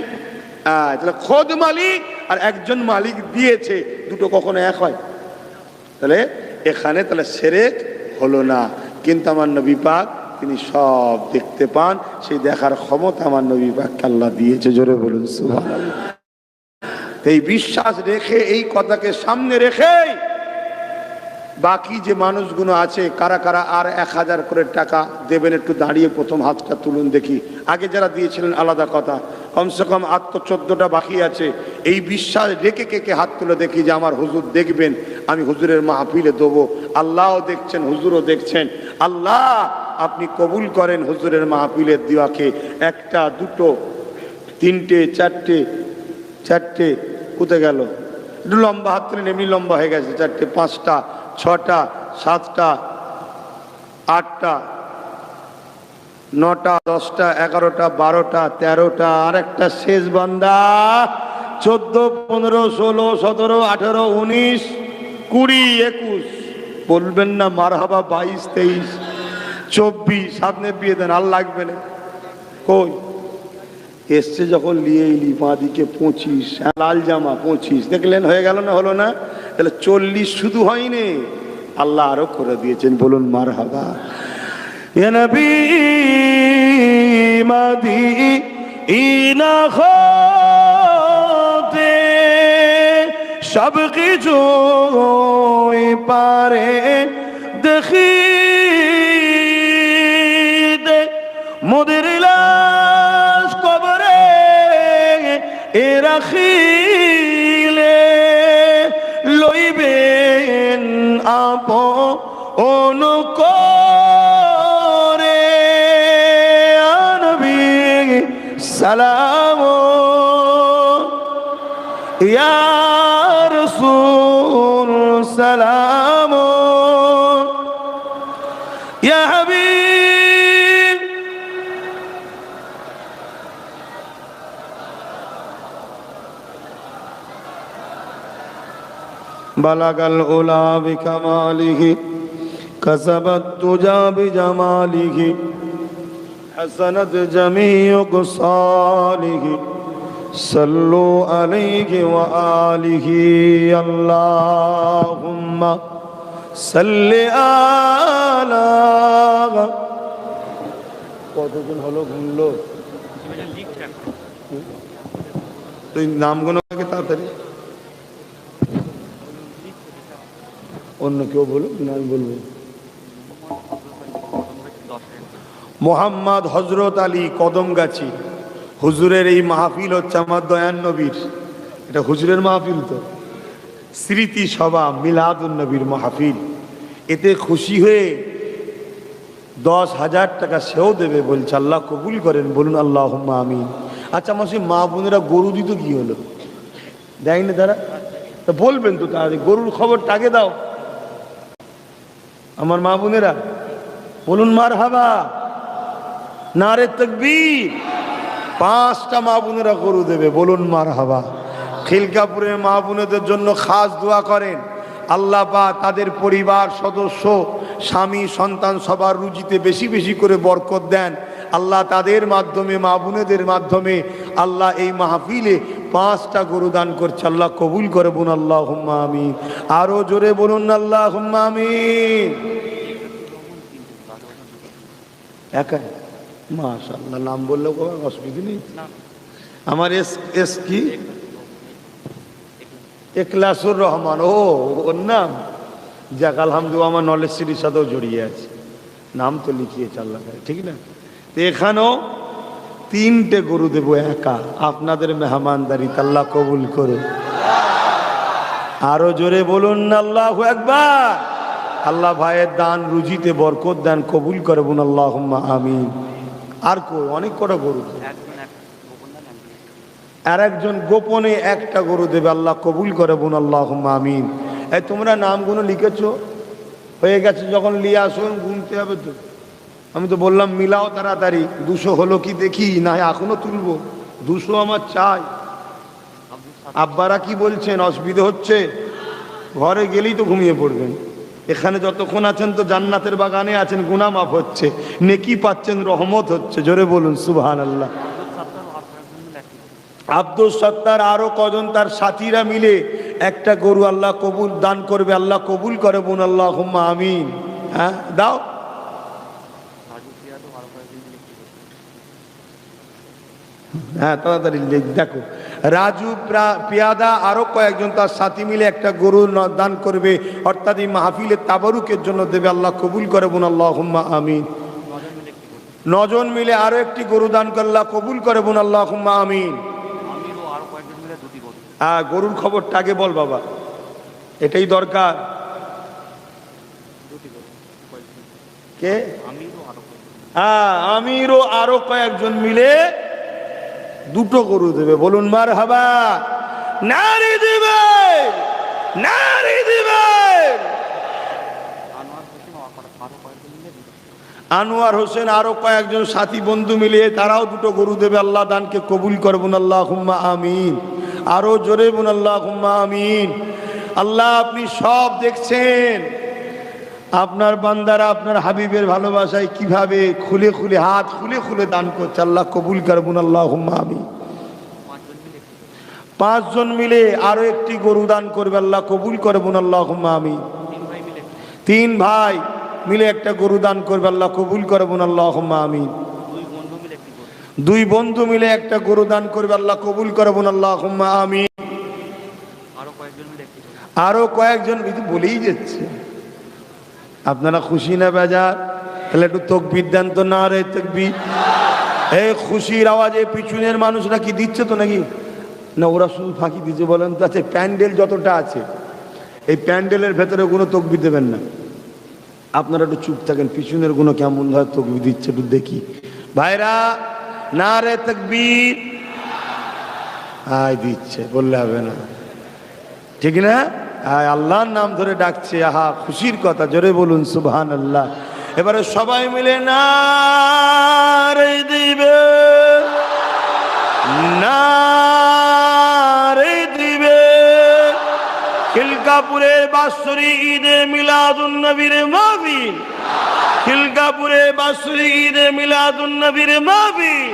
তাহলে খোদ মালিক আর একজন মালিক দিয়েছে, দুটো কখনো এক হয়? তাহলে এখানে তাহলে শিরক হলো না। কিন্তু আমার নবী পাক তিনি সব দেখতে পান, সেই দেখার ক্ষমতা আমার নবী পাককে আল্লাহ দিয়েছে। জোরে বলুন সুবহানাল্লাহ। এই বিশ্বাস রেখে, এই কথাকে সামনে রেখে বাকি যে মানুষগুলো আছে কারা কারা আর 1000 করে টাকা দেবেন একটু দাঁড়িয়ে প্রথম হাতটা তুলুন দেখি। আগে যারা দিয়েছিলেন আলাদা কথা, কমসে কম আর তো 14টা বাকি আছে। এই বিশ্বাস রেখে কে কে হাত তুলে দেখি যে আমার হুজুর দেখবেন, আমি হুজুরের মাহফিলে দেবো। আল্লাহও দেখছেন, হুজুরও দেখছেন। আল্লাহ আপনি কবুল করেন হুজুরের মাহফিলের দেওয়াকে। একটা, দুটো, তিনটে, চারটে কোথায় গেল? একটু লম্বা হাত তুলেন, এমনি লম্বা হয়ে গেছে। 4টে, 5টা, 6টা, 7টা, 8টা, 9টা, 10টা, 11টা, 12টা, 13টা, আর একটা শেষ বান্দা। 14, 15, 16, 17, 18, 19, 20, 21 বলবেন না মারহাবা? 22, 23, 24 সামনে বিয়ে দেন, আর লাগবে না। কই এসছে যখন নিয়ে এলি বাঁ দিকে 25, লাল জামা 25, দেখলেন হয়ে গেল না? হলো না? তাহলে 40 শুধু হয়নি, আল্লাহ আরো করে দিয়েছেন। বলুন মারহাবা। ইয়া নবী মদিনা হতে সব কিছু পারে দেখি মোদের লাশ কবরে এ রাখিলে লইবেন আপন করে নবী সালাম ইয়া রাসূল সালাম ইয়া হাবিব। বালাগাল উলা বিকামালিহি কাসাবাত তুজা বিজামালিহি হাসানাত জামিউ কুসালিহি সাল্লু আলাইহি ওয়া আলিহি আল্লাহুম্মা সাল্লি আলা। কতজন হলো গুনলো? তুই নামগুলো আগে তাড়াতাড়ি, অন্য কেউ বলুন না আমি বলবো। মোহাম্মদ হজরত আলী কদমগাছি হুজুরের এই মাহফিল হচ্ছে আমার দয়ান নবীর, এটা হুজুরের মাহফিল তো, স্মৃতি সভা মিলাদুন নবীর মাহফিল। এতে খুশি হয়ে 10,000 টাকা সেও দেবে বলছে। আল্লাহ কবুল করেন, বলুন আল্লাহুম্মা আমিন। আচ্ছা মাসি, মা বোনেরা গরু দিত কি হলো? দেয়নি তারা? তা বলবেন তো তাহলে, গরুর খবরটা আগে দাও আমার মা বোনেরা। বলুন মারহাবা, নারে তাকবীর। 5টা মা বোনেরা গরু দেবে, বলুন মারহাবা। খিলকাপুরের মা বোনেদের জন্য খাস দোয়া করেন, আল্লাহ পাক তাদের পরিবার সদস্য, স্বামী, সন্তান সবার রুজিতে বেশি বেশি করে বরকত দেন। আল্লাহ তাদের মাধ্যমে, মা বোনেদের মাধ্যমে আল্লাহ এই মাহফিলে 5টা গরু দান করছে। আল্লাহ কবুল করে, বলুন আল্লাহুম্মা আমিন। আরো জোরে বলুন আল্লাহুম্মা আমিন। একাই মাশাআল্লাহ, নাম বললেও কোনো অসুবিধা নেই। আমার এস কি? ইখলাসুর রহমান। ও ওর নাম? যাক আলহামদুলিল্লাহ, আমার নলেজ সিটির সাথেও জড়িয়ে আছে, নাম তো লিখিয়েছে আল্লাহ, ঠিক না? তো এখানেও 3টে গরু দেবো একা, আপনাদের মেহমানদারি, আল্লাহ কবুল করুন। আরো জোরে বলুন আল্লাহু আকবার। আল্লাহ ভাইয়ের দান রুজিতে বরকত দেন, কবুল করে, বলুন আল্লাহুম্মা আমিন। আর অনেক কটা গরু, আর একজন গোপনে 1টা গরু দেবে, আল্লাহ কবুল করে, বলুন আল্লাহুম্মা আমিন। এই তোমরা নামগুলো লিখেছো, হয়ে গেছে, যখন নিয়ে আসুন গুনতে হবে তো। আমি তো বললাম মিলাও তাড়াতাড়ি। 200 হলো কি দেখি, না এখনো তুলবো। 200 আমার চাই। আব্বারা কি বলছেন? অসুবিধা হচ্ছে? ঘরে গেলেই তো ঘুমিয়ে পড়বেন। এখানে যতক্ষণ আছেন তো জান্নাতের বাগানে আছেন, গুনাহ মাফ হচ্ছে, নেকি পাচ্ছেন, রহমত হচ্ছে। জোরে বলুন সুবহানাল্লাহ। আব্দুল সত্তার আরো কজন তার সাথীরা মিলে 1টা গরু আল্লাহ কবুল দান করবে, আল্লাহ কবুল করে, বলুন আল্লাহুম্মা আমিন। হ্যাঁ দাও। হ্যাঁ তাড়াতাড়ি দেখো। রাজু পিয়াদা আরো কয়েকজন তার সাথী মিলে একটা গরু দান করবে, অর্থাৎ এই মাহফিলের তাবারুকের জন্য দেবে। আল্লাহ কবুল করে বোন, আল্লাহুম্মা আমিন। 9 জন মিলে আরো একটি গরু দান করে আল্লাহ কবুল করে বোন, আল্লাহুম্মা আমিন। গরুর খবরটা আগে বল বাবা, এটাই দরকার। কে? আমিরও আরো কয়েকজন মিলে 2টো গরু দেবে, বলুন মারহাবা। নারী দিবে, নারী দিবে। আনোয়ার হোসেন আরো কয়েকজন সাথী বন্ধু মিলে তারাও 2টো গরু দেবে। আল্লাহ দানকে কবুল করবেন, আল্লাহুম্মা আমিন। আরো জোরে বলুন আল্লাহুম্মা আমিন। আল্লাহ আপনি সব দেখছেন, আপনার বান্দারা আপনার হাবিবের ভালোবাসায় কিভাবে খুলে খুলে হাত খুলে খুলে দান করছে। আল্লাহ কবুল করবেন, আল্লাহুম্মা আমিন। 5 জন মিলে আরো একটি গরু দান করবে, আল্লাহ কবুল করবেন, আল্লাহুম্মা আমিন। 3 ভাই মিলে একটা গরু দান করবে, আল্লাহ কবুল করবেন, আল্লাহুম্মা আমিন। 2 বন্ধু মিলে একটা গরু দান করবে, আল্লাহ কবুল করবেন, আল্লাহুম্মা আমিন। আরো কয়েকজন বলেই যাচ্ছে। আপনারা খুশি না বেজার? তাহলে একটু তাকবীর দেন তো, নারে তাকবীর। এই খুশির আওয়াজে পিছনের মানুষরা কি দিচ্ছে তো নাকি? না, ওরা শুধু ফাঁকি দিচ্ছে বলেন তো। আছে প্যান্ডেল যতটা আছে, এই প্যান্ডেলের ভেতরে কোনো তাকবীর দেবেন না। আপনারা একটু চুপ থাকেন, পিছনের গুলো কেমন হয় তাকবীর দিচ্ছে একটু দেখি। ভাইরা নারে তাকবীর। দিচ্ছে, বললে হবে না, ঠিক না? আল্লাহর নাম ধরে ডাকছে, আহা খুশির কথা, জোরে বলুন সুবহানাল্লাহ। এবারে সবাই মিলে নারে দিবে, নারে দিবে। খিলকাপুরের বাৎসরিক ঈদে মিলাদুন নবীর মাহফিল, খিলকাপুরে বাৎসরিক ঈদে মিলাদুন নবীর মাহফিল,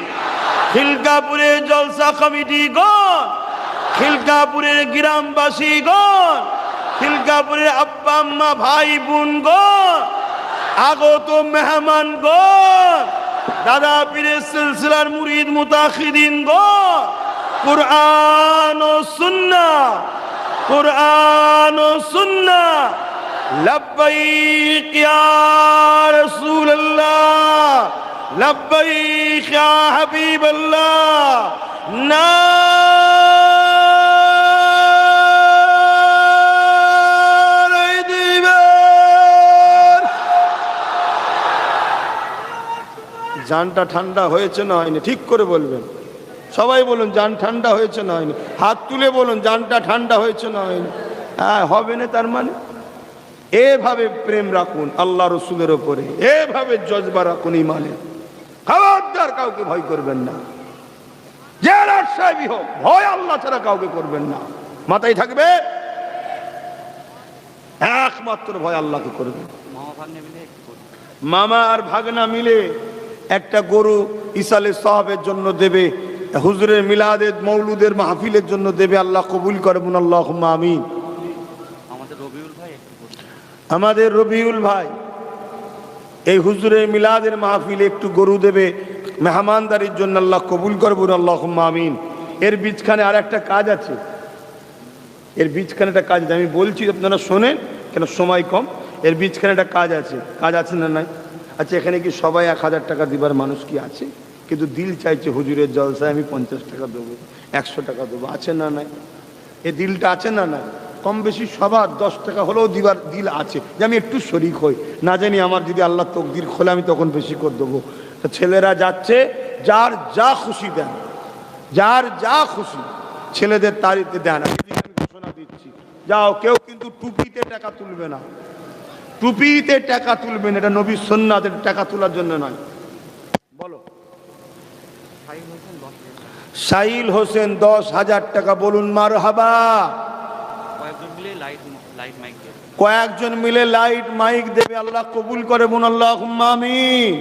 খিলকাপুরে জলসা কমিটি গণ, খিলকাপুরের গ্রামবাসী গণ, খিলকাপুরের আব্বা আম্মা ভাই বোন গণ, আগত মেহমান গণ, দাদা পীরের সিলসিলার মুরিদ মুতাখিদিন গণ, কুরআন ও সুন্নাহ, কুরআন ও সুন্নাহ। লব্বাইক ইয়া রাসূলুল্লাহ, লব্বাইক ইয়া হাবিবাল্লাহ। জানটা ঠান্ডা হয়েছে না হয়নি? ঠিক করে বলবেন, সবাই বলুন জান ঠান্ডা হয়েছে না হয়নি? হাত তুলে বলুন জানটা ঠান্ডা হয়েছে না হয়নি? হবে না তার মানে? এভাবে প্রেম রাখুন আল্লাহ রসুলের ওপরে, এভাবে জজবা রাখুন ইমানে। খবরদার কাউকে ভয় করবেন না, যে রাজশাহী হোক, ভয় আল্লাহ ছাড়া কাউকে করবেন না। মাথায় থাকবে একমাত্র ভয় আল্লাহকে করবেন। মামা আর ভাগনা মিলে একটা গরু ইসালে সাহাবের জন্য দেবে, হুজুরের মিলাদের মৌলুদের মাহফিলের জন্য দেবে। আল্লাহ কবুল করবেন, আল্লাহুম্মা আমিন। আমাদের রবিউল ভাই এই হুজুরের মিলাদের মাহফিলে একটু গরু দেবে মেহমানদারির জন্য, আল্লাহ কবুল করবেন, আল্লাহুম্মা আমিন। এর বীজখানে আর একটা কাজ আছে, এর বীজখানে একটা কাজ আছে, আমি বলছি আপনারা শোনেন, কেন সময় কম। এর বীজখানে একটা কাজ আছে, কাজ আছে না নাই? আচ্ছা, এখানে কি সবাই 1000 টাকা দিবার মানুষ কি আছে? কিন্তু দিল চাইছে হুজুরের জলসায় আমি 50 টাকা দেবো, 100 টাকা দেবো, আছে না নাই? এই দিলটা আছে না নাই? কম বেশি সবার 10 টাকা হলেও দিবার দিল আছে, যে আমি একটু শরিক হই, না জানি আমার যদি আল্লাহ তকদির খোলে আমি তখন বেশি করে দেবো। তো ছেলেরা যাচ্ছে, যার যা খুশি দেন, যার যা খুশি ছেলেদের তারিখে দেন। আমি ঘোষণা দিচ্ছি, যাও, কেউ কিন্তু টুপিতে টাকা তুলবে না, টুপিতে টাকা তুলবেন, এটা নবীর সুন্নাত, টাকা তোলার জন্য নয়। বলো। সাইল হোসেন 10,000 টাকা, বলুন মারহাবা। কয়েকজন মিলে লাইট মাইক দেবে, আল্লাহ কবুল করে বোন, আল্লাহুম্মা আমিন।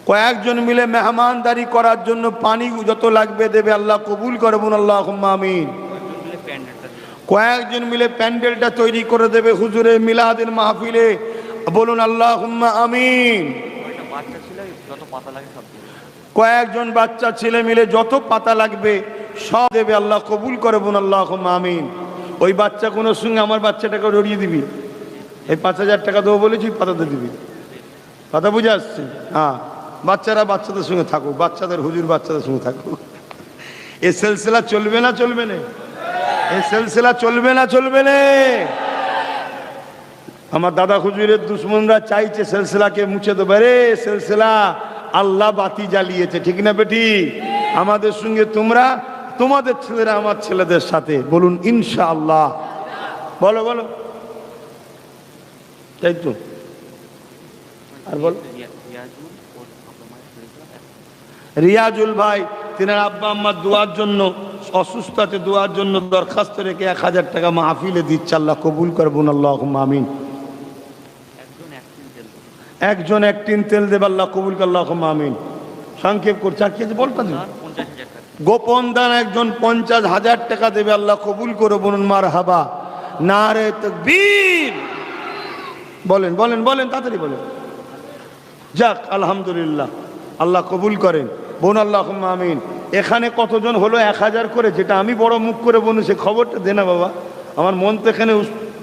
কয়েকজন মিলে মেহমানদারি করার জন্য পানি যত লাগবে দেবে, আল্লাহ কবুল করে বোন, আল্লাহুম্মা আমিন। কয়েকজন মিলে প্যান্ডেলটা তৈরি করে দেবে হুজুরের মিলাদের মাহফিলে, বলুন আল্লাহুম্মা আমিন। কয়েকজন বাচ্চা ছেলে মিলে যত পাতা লাগবে সব দেবে, আল্লাহ কবুল করে বোন, আল্লাহুম্মা আমিন। ওই বাচ্চা কোনো সঙ্গে আমার বাচ্চাটাকে ধরিয়ে দিবি, এই 5,000 টাকা দেবো বলেছি, পাতাতে দিবি। কথা বুঝে আসছে? হ্যাঁ, বাচ্চারা বাচ্চাদের সঙ্গে থাকুক, বাচ্চাদের হুজুর বাচ্চাদের সঙ্গে থাকুক। এই সিলসিলা চলবে না চলবে না? এই সিলসিলা চলবে না চলবে না? আমার দাদা হুজুরের দুশ্মনরা চাইছে সিলসিলাকে মুছে দেবে। রে সিলসিলা আল্লাহ বাতি জ্বালিয়েছে, ঠিক না বেটি? আমাদের সঙ্গে তোমরা, তোমাদের ছেলেরা আমার ছেলেদের সাথে, বলুন ইনশাআল্লাহ। বলো বলো, তাই তো। আর বল, রিয়াজুল ভাই তিনার আব্বা আম্মার দোয়ার জন্য, অসুস্থ আছে, দোয়ার জন্য দরখাস্ত রেখে 1,000 টাকা মাহফিলে দিচ্ছে, আল্লাহ কবুল করবুন, আল্লাহুম্মা আমিন। একজন 1 টিন তেল দেবে, আল্লাহ কবুল কর, আল্লাহুম্মা আমিন। সংক্ষেপ করছে, আর কি আছে বলতে দিন। গোপন দান একজন 50,000 টাকা দেবে, আল্লাহ কবুল করে, বলুন মারহাবা, নারে তাকবীর। বলেন বলেন বলেন, তাড়াতাড়ি বলেন। যাক আলহামদুলিল্লাহ, আল্লাহ কবুল করেন বোন, আল্লাহুম্মা আমিন। এখানে কতজন হলো 1,000 করে? যেটা আমি বড় মুখ করে বলুন সে খবরটা দে না বাবা, আমার মন তো এখানে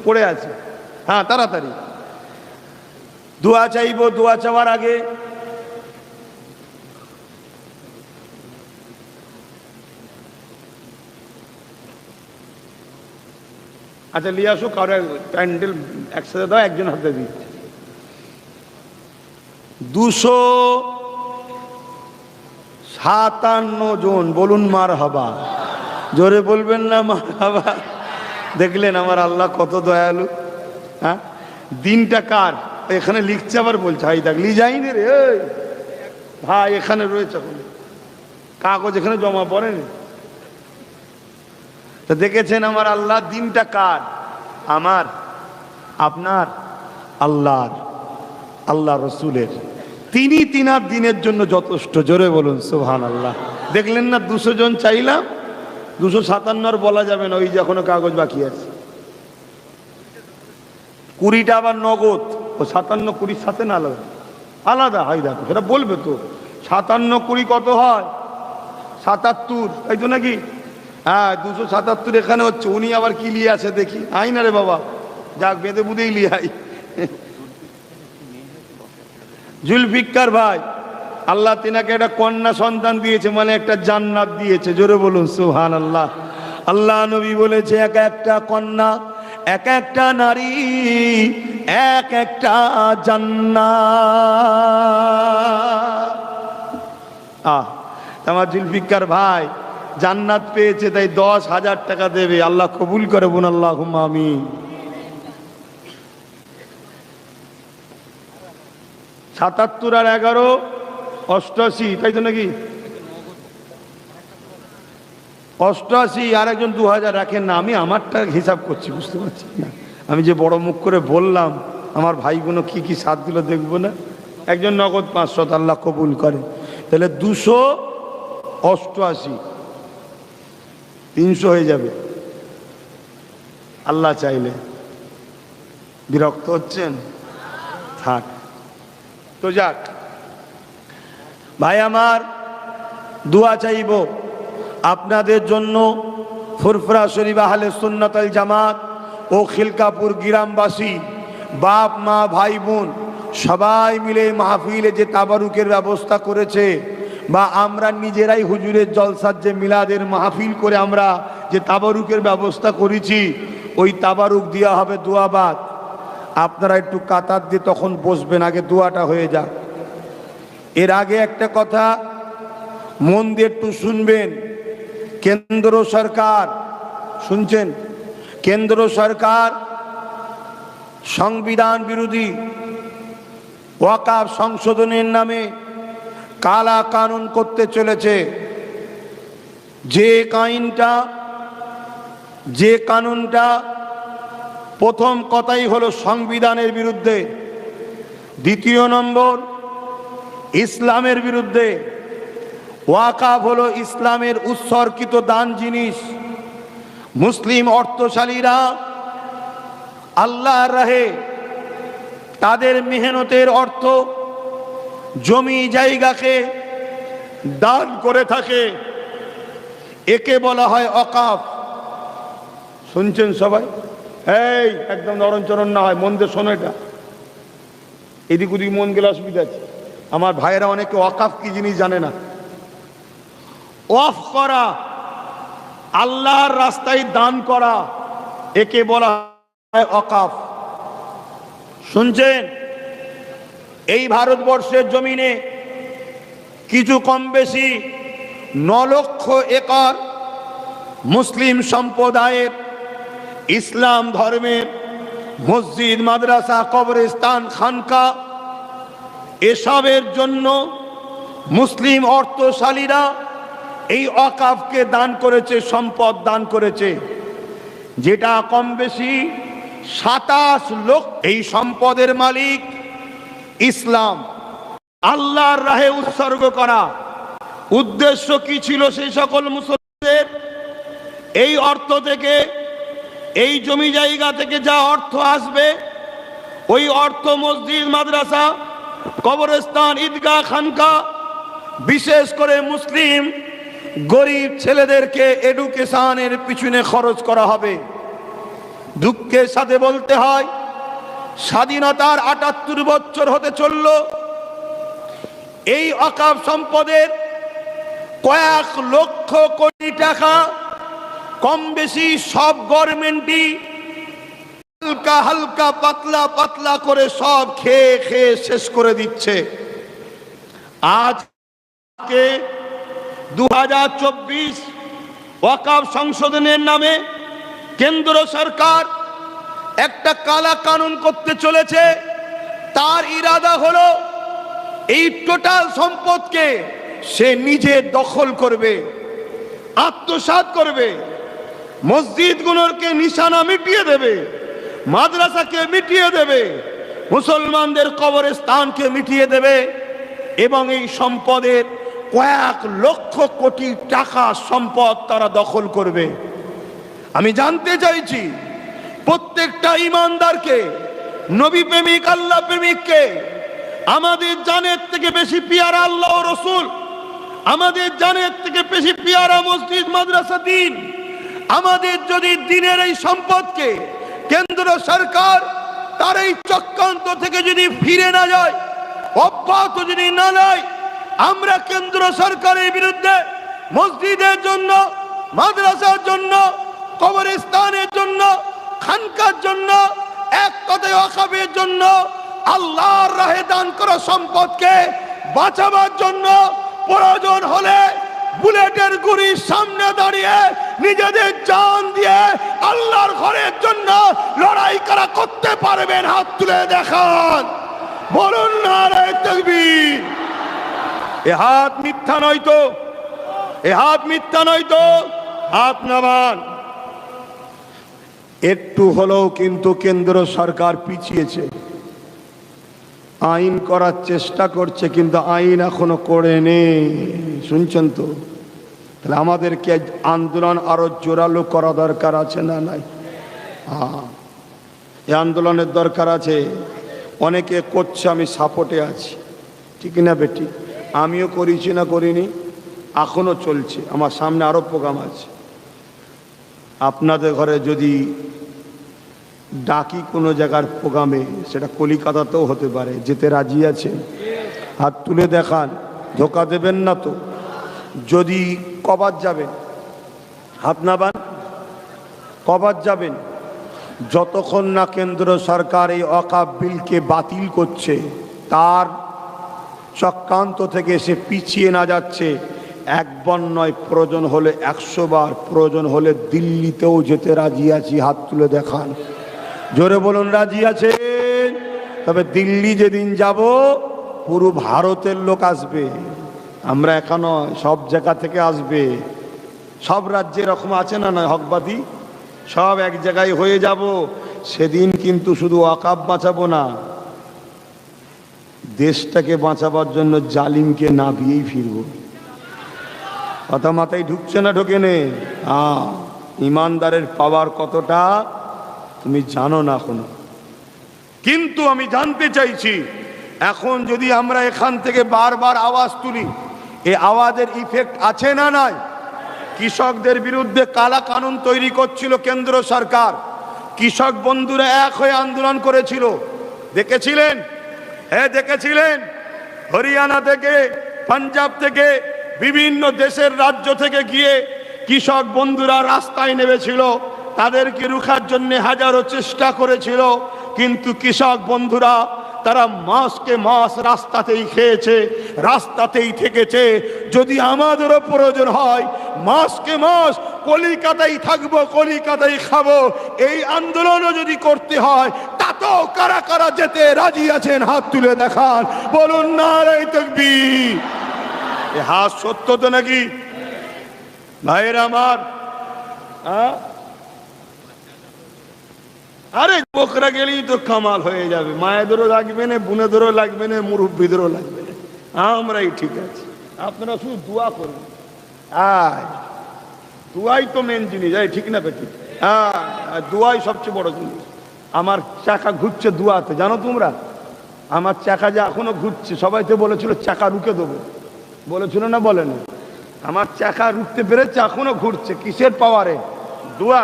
পড়ে আছে। হ্যাঁ তাড়াতাড়ি দোয়া চাইবো। দোয়া চাওয়ার আগে আচ্ছা লিয়ে আসো, কারো প্যান্ডেল একসাথে দাও, একজন হাতে দিই। 257 জন, বলুন মারহাবা। জোরে বলবেন না মারহাবা? দেখলেন আমার আল্লাহ কত দয়ালু। হ্যাঁ, দিনটা কার এখানে লিখছে, আবার বলছে হাই দেখ লি যাইনি রে ভাই, এখানে রয়েছে কাগজ, এখানে জমা পড়েনি। তো দেখেছেন আমার আল্লাহ, দিনটা কার? আমার, আপনার, আল্লাহর, আল্লাহ রসুলের। তিনি তিনার দিনের জন্য যথেষ্ট। জোরে বলুন সুবহানাল্লাহ। দেখলেন না 200 জন চাইলাম, 257 বলা যাবে না, ওই যে এখনো কাগজ বাকি আছে। 20টা আবার নগদ, ও 57 20 সাথে না আলাদা আলাদা হয়। দেখো সেটা বলবে তো, 57 20 কত হয়? 77, তাই তো নাকি? হ্যাঁ 277 এখানে হচ্ছে। উনি আবার কি লিয়ে আছে দেখি, আই না রে বাবা, যাক বেঁধে বুধেই লিয়ে আই। জুলফিকার ভাই, আল্লাহ তিনাকে একটা কন্যা সন্তান দিয়েছে, মানে একটা জান্নাত দিয়েছে। জোরে বলুন সুবহানাল্লাহ। আল্লাহ নবী বলেছে, এক একটা কন্যা, এক একটা নারী, এক একটা জান্নাত। আমার জুলফিকার ভাই জান্নাত পেয়েছে, তাই 10,000 টাকা দেবে, আল্লাহ কবুল করে বোন, আল্লাহুম্মা আমিন। 77 আর 11 88, তাই তো নাকি? 88, আর একজন 2,000 রাখেন না। আমি আমারটা হিসাব করছি, বুঝতে পারছি না। আমি যে বড় মুখ করে বললাম, আমার ভাইগুলো কি কি সাথ দিল দেখবো না। একজন নগদ 500, আল্লাহ কবুল করে। তাহলে 288, 300 হয়ে যাবে আল্লাহ চাইলে। বিরক্ত হচ্ছেন? থাক তো, যাক ভাই আমার, দোয়া চাইব আপনাদের জন্য। ফুরফুরা শরীফ আহলে সুন্নাত ওয়াল জামাত ও খিলকাপুর গ্রামবাসী, বাপ মা ভাই বোন সবাই মিলে মাহফিলে যে তাবারুকের ব্যবস্থা করেছে, বা আমরা নিজেরাই হুজুরের জলসার যে মিলাদের মাহফিল করে আমরা যে তাবারুকের ব্যবস্থা করেছি, ওই তাবারুক দেওয়া হবে দোয়াবাদ। আপনারা একটু কাতার দিয়ে তখন বসবেন, আগে দোয়াটা হয়ে যাক। এর আগে একটা কথা মন দিয়ে একটু শুনবেন। কেন্দ্র সরকার, শুনছেন? কেন্দ্র সরকার সংবিধান বিরোধী ওয়াকাফ সংশোধনের নামে কালা কানুন করতে চলেছে। যে কানুনটা প্রথম কথাই হলো সংবিধানের বিরুদ্ধে, দ্বিতীয় নম্বর ইসলামের বিরুদ্ধে। ওয়াকাফ হলো ইসলামের উৎসর্গিত দান জিনিস। মুসলিম অর্থশালীরা আল্লাহর রাহে তাদের মেহনতের অর্থ, জমি জায়গাকে দান করে থাকে, একে বলা হয় ওয়াকফ। শুনছেন সবাই? এই একদম নরমচরণ না হয়, মন দিয়ে শোনো। এটা এদিক ওদিক মন গেলে অসুবিধা আছে। আমার ভাইয়েরা অনেকে ওয়াকফ কি জিনিস জানে না। ওয়াকফ করা, আল্লাহর রাস্তায় দান করা, একে বলা হয় ওয়াকফ। শুনছেন? এই ভারতবর্ষের জমিনে কিছু কম বেশি 9 লক্ষ একর মুসলিম সম্প্রদায়ের ইসলাম ধর্মের মসজিদ, মাদ্রাসা, কবরস্থান, খানকা, এসবের জন্য মুসলিম অর্থশালীরা এই ওয়াকফকে দান করেছে, সম্পদ দান করেছে, যেটা কম বেশি 27 লক্ষ। এই সম্পদের মালিক ইসলাম, আল্লাহর রাহে উৎসর্গ করা। উদ্দেশ্য কি ছিল সেই সকল মুসলমানদের? এই অর্থ থেকে, এই জমি জায়গা থেকে যা অর্থ আসবে, ওই অর্থ মসজিদ, মাদ্রাসা, কবরস্থান, ঈদগাহ, খানকা, বিশেষ করে মুসলিম গরিব ছেলেদেরকে এডুকেশনের পিছনে খরচ করা হবে। দুঃখের সাথে বলতে হয়, স্বাধীনতার ৭৮ বছর হতে চলল, এই ওয়াকফ সম্পদের কয়েক লক্ষ কোটি টাকা কম বেশি সব গভর্নমেন্টই হালকা হালকা পাতলা পাতলা করে সব খেয়ে খেয়ে শেষ করে দিচ্ছে। আজকে 2024 ওয়াকফ সংশোধনের নামে কেন্দ্র সরকার একটা কালা কানুন করতে চলেছে। তার ইরাদা হলো এই টোটাল সম্পদকে সে নিজে দখল করবে, আত্মসাৎ করবে, মসজিদগুলোকে নিশানা মিটিয়ে দেবে, মাদ্রাসাকে মিটিয়ে দেবে, মুসলমানদের কবরস্থানকে মিটিয়ে দেবে, এবং এই সম্পদের কয়েক লক্ষ কোটি টাকা সম্পদ তারা দখল করবে। আমি জানতে চাইছি, প্রত্যেকটা ইমানদারকে, নবী প্রেমিক, আল্লাহ প্রেমিককে, আমাদের জানের থেকে বেশি পিয়ারা আল্লাহ ও রসুল, আমাদের জানের থেকে বেশি পিয়ারা মসজিদ, মাদ্রাসা, দিন। আমাদের যদি দিনের এই সম্পদকে কেন্দ্র সরকার তার এই চক্রান্ত থেকে যদি ফিরে না যায়, অব্যাহত যদি না নেয়, আমরা কেন্দ্র সরকারের বিরুদ্ধে মসজিদের জন্য, মাদ্রাসার জন্য, কবরস্থানের জন্য, খানকার জন্য, এক কথায় ওয়াকফের জন্য, আল্লাহর রাহে দান করা সম্পদকে বাঁচাবার জন্য প্রয়োজন হলে বুলেটের গুলির সামনে দাঁড়িয়ে নিজেদের জান দিয়ে আল্লাহর ঘরের জন্য লড়াই করা করতে পারবেন? হাত তুলে দেখান, বলুন নারায়ে তাকবীর। এ হাত মিথ্যা নয় তো? এ হাত মিথ্যা নয় তো? হাত নামান। একটু হলেও কিন্তু কেন্দ্র সরকার পিছিয়েছে, আইন করার চেষ্টা করছে, কিন্তু আইন এখনো করেনি। শুনছেন তো? তাহলে আমাদেরকে আন্দোলন আরো জোরালো করা দরকার আছে না নাই? হ্যাঁ, এই আন্দোলনের দরকার আছে। অনেকে করছে, আমি সাপোর্টে আছি, ঠিক না বেটি? আমিও করেছি না করিনি, এখনো চলছে। আমার সামনে আরো প্রোগ্রাম আছে। আপনাদের ঘরে যদি ডাকি কোনো জায়গার প্রোগ্রামে, সেটা কলিকাতাতেও হতে পারে, যেতে রাজি আছে? হাত তুলে দেখান, ধোকা দেবেন না তো? যদি কবার যাবেন? হাত নাবান। কবার যাবেন? যতক্ষণ না কেন্দ্র সরকার এই ওয়াকফ বিলকে বাতিল করছে, তার চক্রান্ত থেকে সে পিছিয়ে না যাচ্ছে, একবার নয়, প্রয়োজন হলে 100 বার, প্রয়োজন হলে দিল্লিতেও যেতে রাজি আছি। হাত তুলে দেখান, জোরে বলুন রাজি আছেন? তবে দিল্লি যেদিন যাব, পুরো ভারতের লোক আসবে, আমরা একা নয়, সব জায়গা থেকে আসবে। সব রাজ্যে এরকম আছে না নয়? হকবাদী সব এক জায়গায় হয়ে যাব। সেদিন কিন্তু শুধু ওয়াকফ বাঁচাবো না, দেশটাকে বাঁচাবার জন্য জালিমকে নামিয়েই ফিরবো। কথা মাথায় ঢুকছে না? ঢোকে নে? ইমানদারের পাওয়ার কতটা তুমি জানো না এখনো। কিন্তু আমি জানতে চাইছি, এখন যদি আমরা এখান থেকে বারবার আওয়াজ তুলি, এই আওয়াজের ইফেক্ট আছে না নাই? কৃষকদের বিরুদ্ধে কালা কানুন তৈরি করছিল কেন্দ্র সরকার, কৃষক বন্ধুরা এক হয়ে আন্দোলন করেছিল, দেখেছিলেন? হ্যাঁ দেখেছিলেন। হরিয়ানা থেকে, পাঞ্জাব থেকে, বিভিন্ন দেশের রাজ্য থেকে গিয়ে কৃষক বন্ধুরা রাস্তায় নেমেছিল, তাদেরকে রুখার জন্য হাজারো চেষ্টা করেছিল, কিন্তু কৃষক বন্ধুরা তারা মাসকে মাস রাস্তাতেই খেয়েছে, রাস্তাতেই থেকেছে। যদি আমাদেরও প্রয়োজন হয় মাসকে মাস কলিকাতায় থাকবো, কলিকাতায় খাবো, এই আন্দোলনও যদি করতে হয় তাতেও কারা কারা যেতে রাজি আছেন হাত তুলে দেখান, বলুন নারে তাকবীর। এ হাত সত্য তো নাকি ভাইয়ের আমার? আরে বকরা গেলেই তো কামাল হয়ে যাবে, মায়েদেরও লাগবে না, বোনেদেরও লাগবে না, মুরব্বীদেরও লাগবে না, আমরাই ঠিক আছে। আপনারা শুধু দোয়া করবেন, দোয়াই তো মেন জিনিস, ঠিক না বেটি? দোয়াই সবচেয়ে বড় জিনিস। আমার চাকা ঘুরছে দোয়াতে, জানো তোমরা? আমার চাকা যে এখনো ঘুরছে, সবাই তো বলেছিল চাকা রুকে দেবো, বলেছিল না বলেন? আমার চাকা রুখতে পেরেছে, এখনো ঘুরছে, কিসের পাওয়ারে? দোয়া।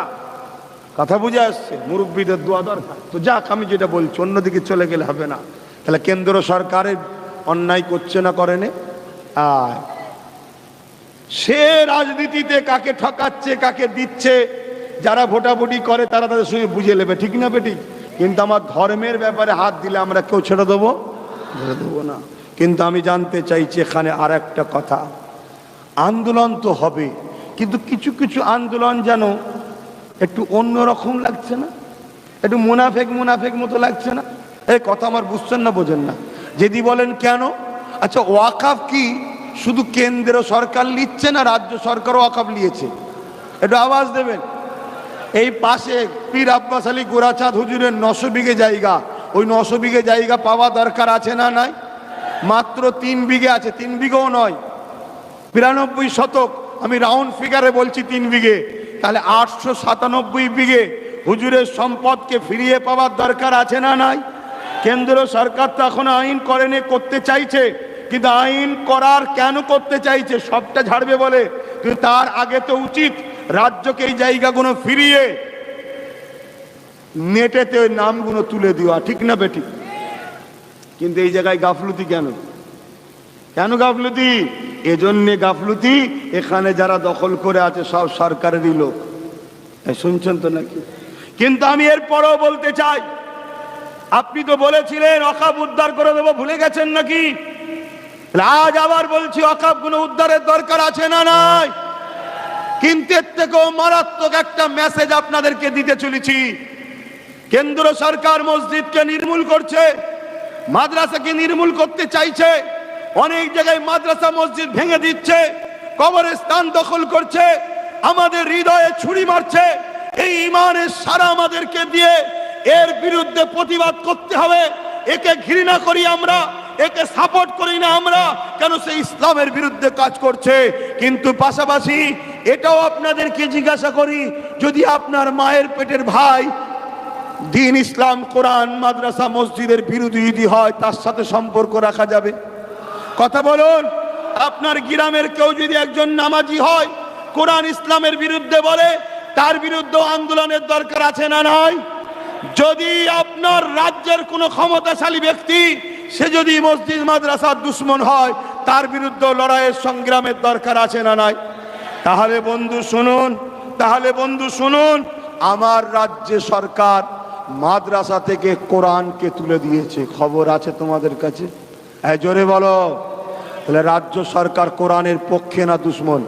কথা বুঝে আসছে? মুরব্বীদের দোয়া দরকার। তো যাক, আমি যেটা বলছি অন্যদিকে চলে গেলে হবে না। তাহলে কেন্দ্র সরকারের অন্যায় করছে না, করেনি? আর সে রাজনীতিতে কাকে ঠকাচ্ছে, কাকে দিচ্ছে, যারা ভোটাভুটি করে তারা তাদের সঙ্গে বুঝে নেবে, ঠিক না বেটি? কিন্তু আমার ধর্মের ব্যাপারে হাত দিলে আমরা কেউ ছেড়ে দেবো? ছেড়ে দেবো না। কিন্তু আমি জানতে চাইছি এখানে আর একটা কথা, আন্দোলন তো হবে, কিন্তু কিছু কিছু আন্দোলন যেন একটু অন্যরকম লাগছে না? একটু মুনাফেক মুনাফেক মতো লাগছে না? এই কথা আমার বুঝছেন না, বোঝেন না? যদি বলেন কেন? আচ্ছা, ওয়াকাফ কি শুধু কেন্দ্র সরকার নিচ্ছে না রাজ্য সরকারও ওয়াকাফ নিয়েছে? একটু আওয়াজ দেবেন। এই পাশে পীর আব্বাস আলী গোরাচাঁদ হুজুরের 900 বিঘে জায়গা, ওই 900 বিঘে জায়গা পাওয়া দরকার আছে না নাই? মাত্র 3 বিঘে আছে, 3 বিঘেও নয়, 92 শতক। আমি রাউন্ড ফিগারে বলছি 3 বিঘে, তাহলে 897 বিঘে হুজুরের সম্পদকে ফিরিয়ে পাওয়ার দরকার আছে না নাই? কেন্দ্র সরকার তো এখন আইন করেনি, করতে চাইছে, কিন্তু আইন করার কেন করতে চাইছে? সবটা ঝাড়বে বলে, কিন্তু তার আগে তো উচিত রাজ্যকে এই জায়গাগুলো ফিরিয়ে নেটেতে ওই নামগুলো তুলে দেওয়া, ঠিক না বেটি? কিন্তু এই জায়গায় গাফলুতি কেন? কেন গাফলুতি? এজন্যে গাফলুতি, এখানে যারা দখল করে আছে সব সরকারেরই লোক, শুনছেন তো নাকি? কিন্তু আমি এরপরও বলতে চাই, আপনি তো বলেছিলেন ওয়াকাফ উদ্ধার করে দেবো, ভুলে গেছেন নাকি? আজ আবার বলছি ওয়াকাফ গুলো উদ্ধারের দরকার আছে না নাই? কিন্তু এর থেকেও মারাত্মক একটা মেসেজ আপনাদেরকে দিতে চলেছি। কেন্দ্র সরকার মসজিদকে নির্মূল করছে, মাদ্রাসাকে নির্মূল করতে চাইছে, অনেক জায়গায় মাদ্রাসা মসজিদ ভেঙে দিচ্ছে, কবরস্থান দখল করছে, আমাদের হৃদয়ে ছুরি মারছে। এই ইমানের সারা আমাদেরকে দিয়ে এর বিরুদ্ধে প্রতিবাদ করতে হবে। একে ঘৃণা করি আমরা, একে সাপোর্ট করি না আমরা, কেন? সে ইসলামের বিরুদ্ধে কাজ করছে। কিন্তু পাশাপাশি এটাও আপনাদেরকে জিজ্ঞাসা করি, যদি আপনার মায়ের পেটের ভাই দ্বীন ইসলাম কোরআন মাদ্রাসা মসজিদের বিরোধী যদি হয়, তার সাথে সম্পর্ক রাখা যাবে? কথা বলুন। আপনার গ্রামের কেউ যদি একজন নামাজি হয়, কোরআন ইসলামের বিরুদ্ধে বলে, তার বিরুদ্ধে আন্দোলনের দরকার আছে না নাই? যদি আপনার রাজ্যের কোনো ক্ষমতাশালী ব্যক্তি সে যদি মসজিদ মাদ্রাসার দুশ্মন হয়, তার বিরুদ্ধে লড়াইয়ের সংগ্রামের দরকার আছে না নাই? তাহলে বন্ধু শুনুন, তাহলে বন্ধু শুনুন, আমার রাজ্যে সরকার মাদ্রাসা থেকে কোরআনকে তুলে দিয়েছে, খবর আছে তোমাদের কাছে? জোরে বলো। তাহলে রাজ্য সরকার কোরআনের পক্ষে না দুশ্মন?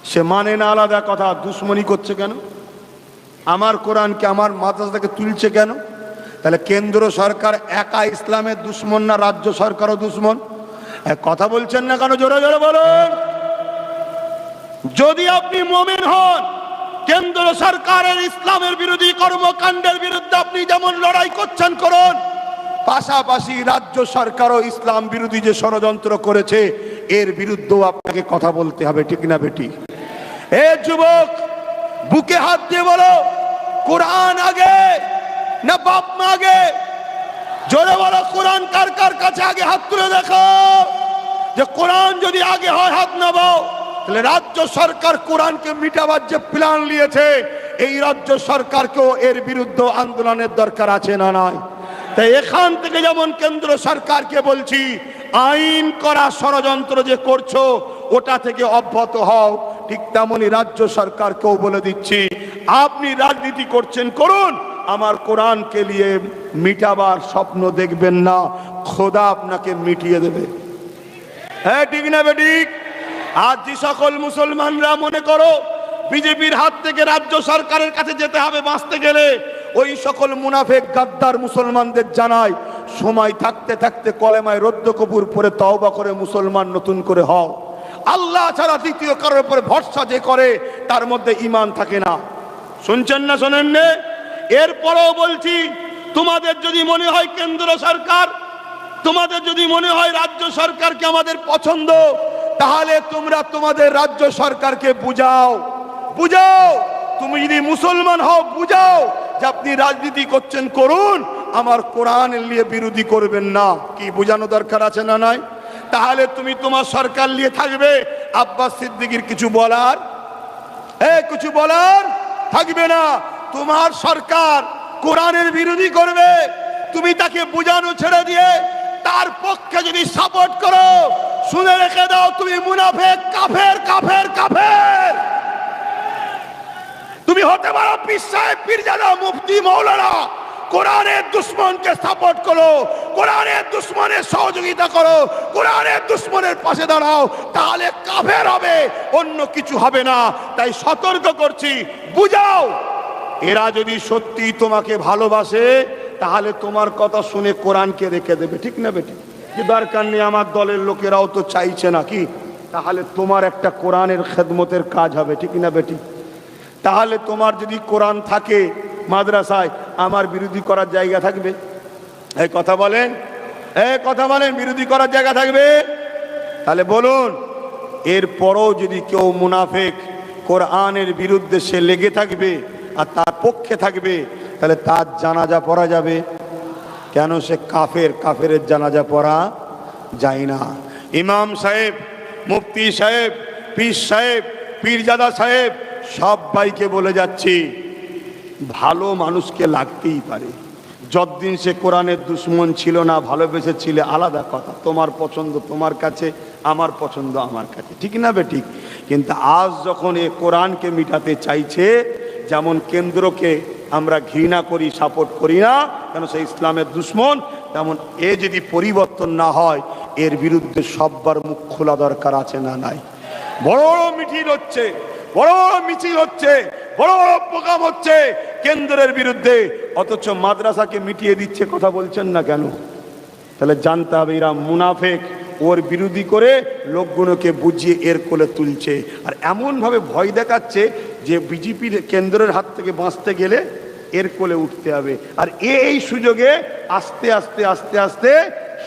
সে মানে না, আলাদা কথা, দুশ্মনী করছে কেন? আমার কোরআনকে আমার মাদ্রাসা থেকে তুলছে কেন? তাহলে কেন্দ্র সরকার একা ইসলামের দুশ্মন না রাজ্য সরকারও দুশ্মন? কথা বলছেন না কেন? জোরে জোরে বলুন। যদি আপনি মুমিন হন, কেন্দ্র সরকারের ইসলামের বিরোধী কর্মকাণ্ডের বিরুদ্ধে আপনি যেমন লড়াই করছেন করুন, পাশাপাশি রাজ্য সরকারও ইসলাম বিরোধী যে ষড়যন্ত্র করেছে এর বিরুদ্ধেও আপনাকে কথা বলতে হবে, ঠিক না বেটি? এ যুবক, বুকে হাত দিয়ে বলো, কোরআন আগে না বাপ মা আগে? জোরে বলো, কোরআন কার কার কাছে আগে? হাত তুলে দেখো। যে কোরআন যদি আগে হয় হাত নামাও। তাহলে রাজ্য সরকার কোরআনকে মিটাবার যে প্ল্যান নিয়েছে, এই রাজ্য সরকারকেও এর বিরুদ্ধে আন্দোলনের দরকার আছে না নাই? তাই এখান থেকে যেমন কেন্দ্র সরকারকে বলছি, আইন করা ষড়যন্ত্র যে করছো ওটা থেকে অব্যাহত হও, ঠিক তেমনি রাজ্য সরকারকেও বলে দিচ্ছি, আপনি রাজনীতি করছেন করুন, আমার কোরআনকে নিয়ে মিটাবার স্বপ্ন দেখবেন না, খোদা আপনাকে মিটিয়ে দেবে। হ্যাঁ, ঠিক না বেঠিক? আজ যে সকল মুসলমানরা মনে করো বিজেপির হাত থেকে রাজ্য সরকারের কাছে যেতে হবে বাঁচতে গেলে, ওই সকল মুনাফেক গাদ্দার মুসলমানদের জানাই, সময় থাকতে থাকতে কলেমায় রদ্দ কবুর পরে তওবা করে মুসলমান নতুন করে হও। আল্লাহ ছাড়া দ্বিতীয় কারোর উপরে ভরসা যে করে তার মধ্যে ঈমান থাকে না। শুনছেন না শোনেন না? এরপরেও বলছি, তোমাদের যদি মনে হয় কেন্দ্র সরকার, তোমাদের যদি মনে হয় রাজ্য সরকারকে আমাদের পছন্দ, তাহলে তোমরা তোমাদের রাজ্য সরকারকে বুঝাও। তুমি যদি মুসলমান হও বুঝাও যে আপনি রাজনীতি করছেন করুন, আমার কোরআন নিয়ে বিরোধী করবেন না। কি বুঝানো দরকার আছে না নাই? তাহলে তুমি তোমার সরকার নিয়ে থাকবে, আব্বাস সিদ্দিকীর কিছু বলার কিছু বলার থাকবে না। তোমার সরকার কোরআনের বিরোধী করবে, তুমি তাকে বুঝানো ছেড়ে দিয়ে তার পক্ষে যদি সাপোর্ট করো, শুনে রেখে দাও, তুমি মুনাফিক, কাফের কাফের কাফের। তুমি হতে পারো পীর সাহেব, পীরজাদা, মুফতি, মাওলানা, কোরআনের দুশ্মনকে সাপোর্ট করো, কোরআনের দুশ্মনের সহযোগিতা করো, কোরআনের দুশ্মনের পাশে দাঁড়াও, তাহলে কাফের হবে, অন্য কিছু হবে না। তাই সতর্ক করছি, বুঝাও। এরা যদি সত্যি তোমাকে ভালোবাসে তাহলে তোমার কথা শুনে কোরআনকে রেখে দেবে, ঠিক না বেটি? কি দরকার নেই, আমার দলের লোকেরাও তো চাইছে নাকি, তাহলে তোমার একটা কোরআনের খেদমতের কাজ হবে, ঠিক না বেটি? তাহলে তোমার যদি কোরআন থাকে মাদ্রাসায়, আমার বিরোধী করার জায়গা থাকবে? এই কথা বলেন, বিরোধী করার জায়গা থাকবে? তাহলে বলুন, এরপরও যদি কেউ মুনাফিক কোরআনের বিরুদ্ধে সে লেগে থাকবে আর তার পক্ষে থাকবে, তাহলে তার জানাজা পড়া যাবে কেন? সে কাফের, কাফেরের জানাজা পড়া যায় না। ইমাম সাহেব, মুফতি সাহেব, পীর সাহেব, পীরজাদা সাহেব, সবাইকে বলে যাচ্ছি, ভালো মানুষকে লাগতেই পারে। যতদিন সে কোরআনের দুশ্মন ছিল না, ভালোবেসেছিলে আলাদা কথা, তোমার পছন্দ তোমার কাছে, আমার পছন্দ আমার কাছে, ঠিক না বেঠিক? কিন্তু আজ যখন এ কোরআনকে মিটাতে চাইছে, যেমন কেন্দ্রকে আমরা ঘৃণা করি, সাপোর্ট করি না, কেন সে ইসলামের দুশ্মন, তেমন এ যদি পরিবর্তন না হয়, এর বিরুদ্ধে সববার মুখ খোলা দরকার আছে না নাই? বড় বড় মিছিল হচ্ছে, বড় বড় মিছিল হচ্ছে, বড় বড় প্রোগ্রাম হচ্ছে কেন্দ্রের বিরুদ্ধে, অথচ মাদ্রাসাকে মিটিয়ে দিচ্ছে, কথা বলছেন না কেন? তাহলে জানতে হবে এরা মুনাফেক, ওর বিরোধী করে লোকগুলোকে বুঝিয়ে এর কোলে তুলছে, আর এমনভাবে ভয় দেখাচ্ছে যে বিজেপির কেন্দ্রের হাত থেকে বাঁচতে গেলে এর কোলে উঠতে হবে। আর এই সুযোগে আস্তে আস্তে আস্তে আস্তে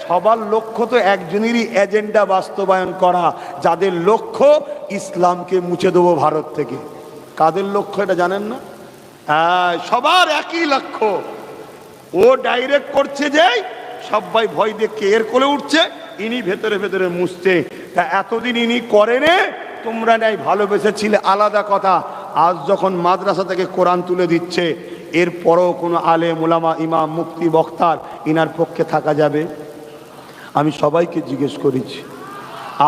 সবার লক্ষ্য তো একজনেরই এজেন্ডা বাস্তবায়ন করা, যাদের লক্ষ্য ইসলামকে মুছে দেবো ভারত থেকে। কাদের লক্ষ্য এটা জানেন না? সবার একই লক্ষ্য। ও ডাইরেক্ট করছে যে সবাই ভয় দেখে এর কোলে উঠছে, ইনি ভেতরে ভেতরে মুছছে। তা এতদিন ইনি করেনে, তোমরা নাই ভালোবেসেছিলে আলাদা কথা, আজ যখন মাদ্রাসা থেকে কোরআন তুলে দিচ্ছে, এরপরও কোনো আলেম ওলামা, ইমাম, মুফতি, বক্তার ইনার পক্ষে থাকা যাবে? আমি সবাইকে জিজ্ঞেস করেছি,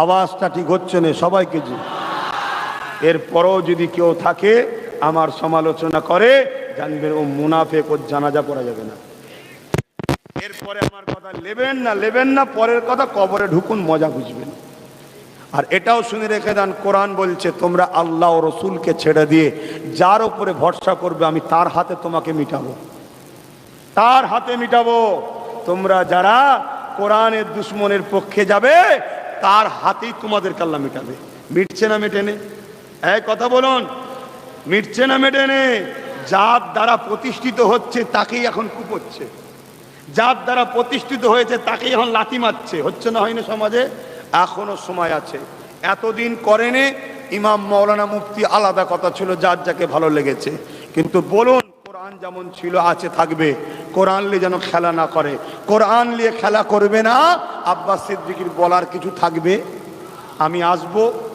আওয়াজটা ঠিক হচ্ছে না, সবাইকে এরপরও যদি কেউ থাকে আমার সমালোচনা করে, জানবেন ও মুনাফেক, ওর জানাজা পড়া যাবে না। এরপরে আমার কথা নেবেন না, পরের কথা কবরে ঢুকুন, মজা বুঝবেন। আর এটাও শুনে রেখে দেন, কোরআন বলছে তোমরা আল্লাহ ও রসুলকে ছেড়ে দিয়ে যার উপরে ভরসা করবে আমি তার হাতে তোমাকে মিটাবো, তার হাতে মিটাবো। তোমরা যারা কোরআনের দুশ্মনের পক্ষে যাবে তার হাতেই তোমাদেরকে আল্লাহ মিটাবে। মিটছে না মেটেনে? এক কথা বলুন, মিটছে না মেটেনে? যার দ্বারা প্রতিষ্ঠিত হচ্ছে তাকেই এখন কুপোচ্ছে, যার দ্বারা প্রতিষ্ঠিত হয়েছে তাকেই এখন লাথি মারছে, হচ্ছে না হয় না সমাজে? এখনো সময় আছে। এতদিন করেনে ইমাম, মাওলানা, মুফতি আলাদা কথা ছিল, যার যাকে ভালো লেগেছে, কিন্তু বলুন কোরআন যেমন ছিল আছে থাকবে। কোরআন নিয়ে যেন খেলা না করে, কোরআন নিয়ে খেলা করবে না, আব্বাস সিদ্দিকীর বলার কিছু থাকবে? আমি আসব,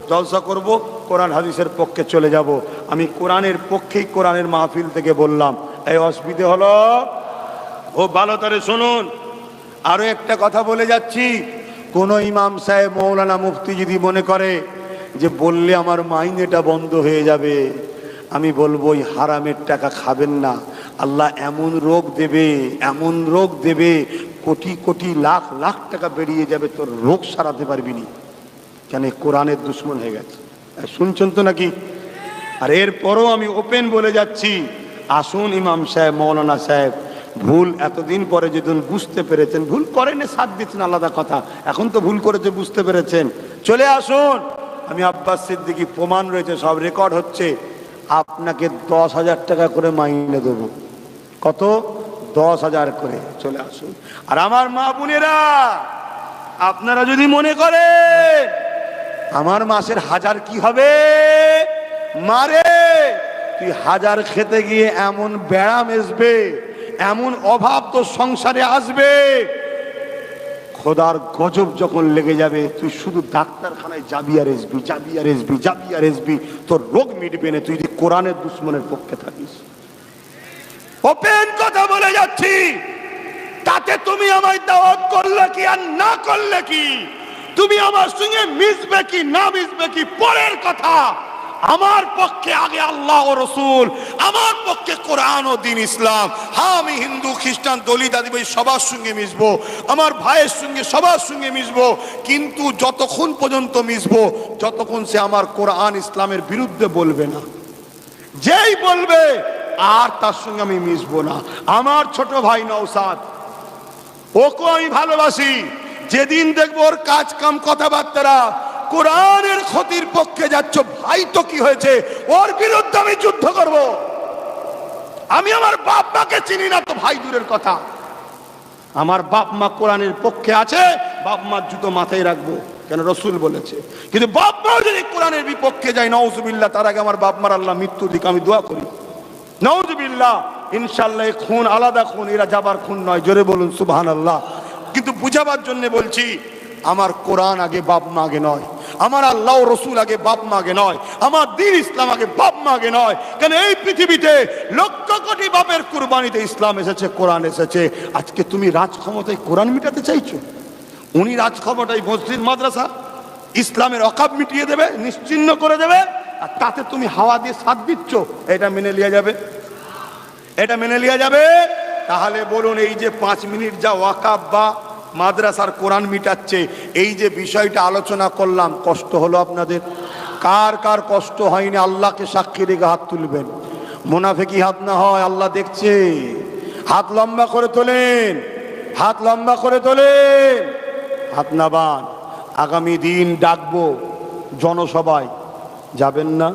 জলসা করব, কোরআন হাদিসের পক্ষে চলে যাব। আমি কোরআনের পক্ষেই কোরআনের মাহফিল থেকে বললাম। এই অসুবিধে হলো? ও ভালো করে শুনুন, আরো একটা কথা বলে যাচ্ছি। কোন ইমাম সাহেব, মৌলানা, মুফতি যদি মনে করে যে বললে আমার মাইনেটা বন্ধ হয়ে যাবে, আমি বলবো ওই হারামের টাকা খাবেন না। আল্লাহ এমন রোগ দেবে, এমন রোগ দেবে, কোটি কোটি লাখ লাখ টাকা বেরিয়ে যাবে, তোর রোগ সারাতে পারবি না। কেন? কোরআনের দুশ্মন হয়ে গেছে। শুনছেন তো নাকি? আর এরপরও আমি ওপেন বলে যাচ্ছি, আসুন ইমাম সাহেব, মৌলানা সাহেব, ভুল এতদিন পরে যেদিন বুঝতে পেরেছেন, ভুল করেন সাথ দিচ্ছেন আলাদা কথা, এখন তো ভুল করেছে বুঝতে পেরেছেন, চলে আসুন। আমি আব্বাস সিদ্দিকী, প্রমাণ রয়েছে, সব রেকর্ড হচ্ছে, আপনাকে 10,000 টাকা করে মাইনে দেব। কত? 10,000 করে। চলে আসুন। আর আমার মা বোনেরা, আপনারা যদি মনে করেন আমার মাসের 1000 কি হবে, মারে তুই 1000 খেতে গিয়ে এমন ব্যায়াম আসবে, এমন অভাব তো সংসারে আসবে, খোদার গজব যখন লেগে যাবে, তুই শুধু ডাক্তারখানায় যাবি আর আসবি, যাবি আর আসবি, যাবি আর আসবি, তোর রোগ মিটবে না, তুই যদি কোরআনের দুশ্মনের পক্ষে থাকিস। ওপেন কথা বলে যাচ্ছি। তাতে তুমি আমায় দাওয়াত করলে কি আর না করলে কি, তুমি আমার সঙ্গে মিশবে কি না মিশবে কি পরের কথা। আমার পক্ষে আগে আল্লাহ ও রসুল, আমার পক্ষে কোরআন ও দ্বীন ইসলাম। হ্যাঁ, আমি হিন্দু, খ্রিস্টান, দলিত, আদিবাসী সবার সঙ্গে মিশবো, আমার ভাইয়ের সঙ্গে সবার সঙ্গে মিশবো, কিন্তু যতক্ষণ পর্যন্ত মিশবো যতক্ষণ সে আমার কোরআন ইসলামের বিরুদ্ধে বলবে না। যেই বলবে আর তার সঙ্গে আমি মিশবো না। আমার ছোট ভাই নওশাদ, ওকে আমি ভালোবাসি। যেদিন দেখবো ওর কাজ কাম কথাবার্তা কোরআনের ক্ষতির পক্ষে যাচ্ছ, ভাই তো কি হয়েছে, ওর বিরুদ্ধে আমি যুদ্ধ করব। আমি আমার বাপ মাকে চিনি না তো ভাই দূরের কথা, আমার বাপ মা কোরআনের পক্ষে আছে, বাপ মার জুতো মাথায় রাখবো, কেন রসুল বলেছে। কিন্তু বাপ মা যদি কোরআনের বিপক্ষে যায়, নাউজুবিল্লাহ, তার আগে আমার বাপ মার আল্লাহ মৃত্যু দিক আমি দোয়া করি, নাউজুবিল্লাহ। ইনশাআল্লাহ খুন আলাদা খুন, এরা যাবার খুন নয়, জোরে বলুন সুবহানাল্লাহ। কিন্তু বুঝাবার জন্য বলছি, আমার কোরআন আগে, বাপ মা আগে নয়। আমার আল্লাহ রসুল আগে, বাপ মা আগে নয়। আমার দ্বীন ইসলাম আগে, বাপ মা আগে নয়। কেন? এই পৃথিবীতে লক্ষ কোটি বাপের কুরবানিতে ইসলাম এসেছে, কোরআন এসেছে। আজকে তুমি রাজ ক্ষমতায় কোরআন মিটাতে চাইছো? উনি রাজ ক্ষমতায় মসজিদ মাদ্রাসা ইসলামের অকাব মিটিয়ে দেবে, নিশ্চিহ্ন করে দেবে, আর তাতে তুমি হাওয়া দিয়ে সাথ দিচ্ছ। এটা মেনে লিয়া যাবে? এটা মেনে লিয়া যাবে? তাহলে বলুন, এই যে 5 মিনিট যা ওয়াকাব বা মাদ্রাসার কোরআন মিটাচ্ছে, এই যে বিষয়টা আলোচনা করলাম, কষ্ট হলো আপনাদের? কার কার কষ্ট হয়নি? আল্লাহকে সাক্ষী রেখে হাত তুলবেন, মুনাফিকি হাত না হয়, আল্লাহ দেখছে। হাত লম্বা করে তোলেন, হাত লম্বা করে তোলেন, হাত নাবান। আগামী দিন ডাকবো জনসভায়, যাবেন না?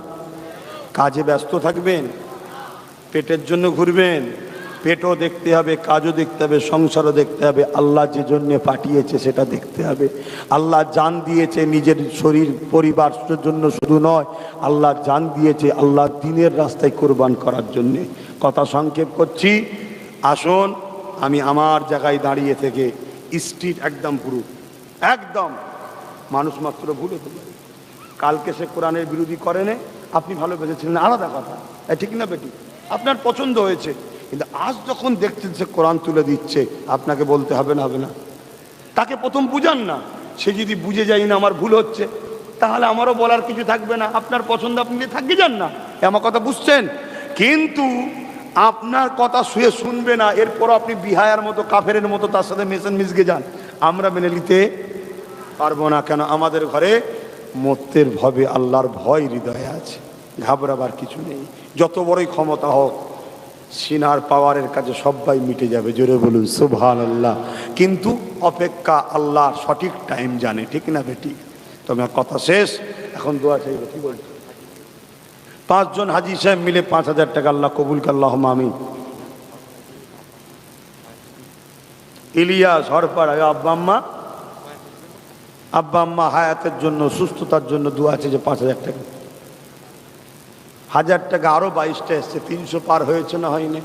কাজে ব্যস্ত থাকবেন, পেটের জন্য ঘুরবেন, পেটও দেখতে হবে, কাজও দেখতে হবে, সংসারও দেখতে হবে। আল্লাহ যে জন্যে পাঠিয়েছে সেটা দেখতে হবে। আল্লাহ জান দিয়েছে নিজের শরীর পরিবারের জন্য শুধু নয়, আল্লাহ জান দিয়েছে আল্লাহ দ্বীনের রাস্তায় কোরবান করার জন্যে। কথা সংক্ষেপ করছি, আসুন আমি আমার জায়গায় দাঁড়িয়ে থেকে স্ট্রিট একদম পুরো একদম, মানুষ মাত্র ভুল হতে পারে। কালকে সে কোরআনের বিরোধী করেনি, আপনি ভালোবেসেছিলেন, আলাদা কথা, ঠিক না বেটি? আপনার পছন্দ হয়েছে, কিন্তু আজ যখন দেখছেন সে কোরআন তুলে দিচ্ছে, আপনাকে বলতে হবে না? হবে না? তাকে প্রথম বুঝান না, সে যদি বুঝে যায় না আমার ভুল হচ্ছে, তাহলে আমারও বলার কিছু থাকবে না। আপনার পছন্দ আপনি থাকি যান না, আমার কথা বুঝছেন? কিন্তু আপনার কথা শুয়ে শুনবে না, এরপর আপনি বিহায়ার মতো, কাফেরের মতো তার সাথে মিশকে যান, আমরা মেনে নিতে পারবো না। কেন? আমাদের ঘরে মর্ত্যের ভবে আল্লাহর ভয় হৃদয়ে আছে, ঘাবড়াবার কিছু নেই। যত বড়ই ক্ষমতা হোক, সিনার পাওয়ারের কাছে সবাই মিটে যাবে, জোরে বলুন সুবহানাল্লাহ। কিন্তু অপেক্ষা আল্লাহ সঠিক টাইম জানে, ঠিক না বেটি? তোমার কথা শেষ, এখন দোয়া চাইবে। কি বলছো? 5 জন হাজি সাহেব মিলে 5,000 টাকা আল্লাহ কবুল করল্লাহ আমিন। ইলিয়াস হরপাড়া, আব্বা আম্মা হায়াতের জন্য, সুস্থতার জন্য দোয়া আছে যে 5,000 টাকা। 1000 টাকা আরো 22টা এসছে, 300 পার হয়েছে না হয়নি?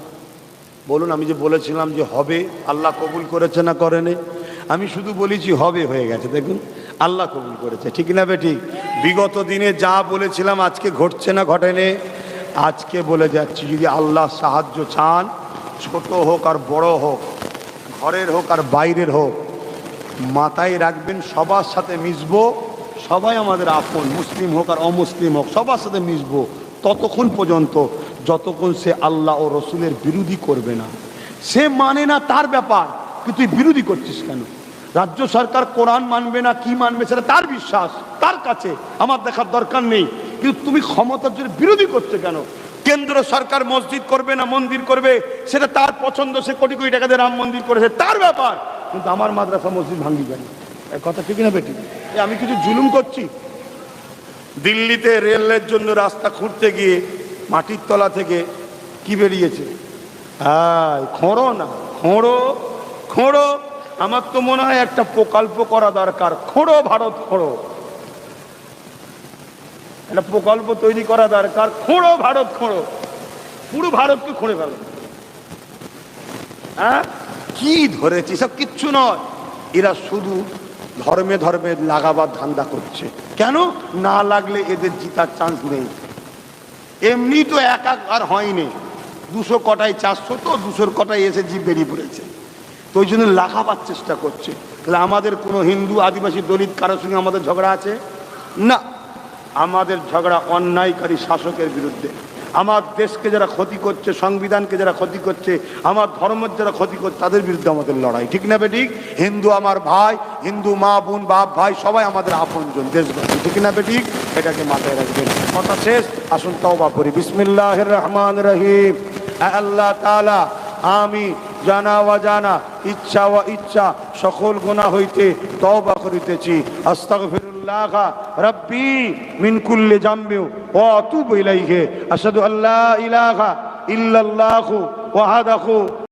বলুন, আমি যে বলেছিলাম যে হবে, আল্লাহ কবুল করেছে না করেনি? আমি শুধু বলেছি হবে, হয়ে গেছে। দেখুন আল্লাহ কবুল করেছে, ঠিক না বেঠিক? বিগত দিনে যা বলেছিলাম আজকে ঘটছে না ঘটেনি? আজকে বলে যাচ্ছি, যদি আল্লাহ সাহায্য চান, ছোট হোক আর বড় হোক, ঘরের হোক আর বাইরের হোক, মাথায় রাখবেন সবার সাথে মিশবো, সবাই আমাদের আপন, মুসলিম হোক আর অমুসলিম হোক, সবার সাথে মিশবো ততক্ষণ পর্যন্ত যতক্ষণ সে আল্লাহ ও রসুলের বিরোধী করবে না। সে মানে না তার ব্যাপার, কিন্তু তুই বিরোধী করছিস কেন? রাজ্য সরকার কোরআন মানবে না কি মানবে সেটা তার বিশ্বাস, তার কাছে, আমার দেখার দরকার নেই। কিন্তু তুমি ক্ষমতার জন্য বিরোধী করছো কেন? কেন্দ্র সরকার মসজিদ করবে না মন্দির করবে সেটা তার পছন্দ, সে কোটি কোটি টাকা দিয়ে রাম মন্দির করেছে, তার ব্যাপার। কিন্তু আমার মাদ্রাসা মসজিদ ভাঙি কেন? এই কথা ঠিক না বেটি? আমি কিছু জুলুম করছি? দিল্লিতে রেলের জন্য রাস্তা খুঁড়তে গিয়ে মাটির তলা থেকে কি বেরিয়েছে? খোঁড়ো না, খোঁড়ো খোঁড়ো। আমার তো মনে হয় একটা প্রকল্প করা দরকার, খোঁড়ো ভারত খোঁড়ো, একটা প্রকল্প তৈরি করা দরকার, খোঁড়ো ভারত খোঁড়ো, পুরো ভারতকে খুঁড়ে ফেলো। হ্যাঁ, কি ধরেছি? সব কিচ্ছু নয়, এরা শুধু ধর্মে ধর্মে লাগাবার ধান্দা করছে। কেন? না লাগলে এদের জিতার চান্স নেই। এমনি তো একা আর হয়নি, 200 কটায় 400, তো 200 কটায় এসে জিপ বেরিয়ে পড়েছে, তো ওই জন্য লাগাবার চেষ্টা করছে। তাহলে আমাদের কোনো হিন্দু আদিবাসী দলিত কারোর সঙ্গে আমাদের ঝগড়া আছে? না, আমাদের ঝগড়া অন্যায়কারী শাসকের বিরুদ্ধে। আমার দেশকে যারা ক্ষতি করছে, সংবিধানকে যারা ক্ষতি করছে, আমার ধর্মের যারা ক্ষতি করছে, তাদের বিরুদ্ধে আমাদের লড়াই, ঠিক না বেঠিক? হিন্দু আমার ভাই, হিন্দু মা বোন বাপ ভাই সবাই আমাদের আপনজন, দেশবাসী, ঠিক না বেঠিক? এটাকে মাথায় রাখবেন। কথা শেষ, আসুন তওবা করি। বিসমিল্লাহির রহমানির রহিম। আল্লাহ তাআলা, আমি জানা ওয়া জানা, ইচ্ছা ওয়া ইচ্ছা সকল গুনাহ হইতে তওবা করিতেছি। আস্তাগফিরুল্লাহ রাব্বি মিন কুল্লি জামবি ওয়া আতুবু ইলাইহি। আশহাদু আল্লা ইলাহা ইল্লাল্লাহু ওয়াহদাহু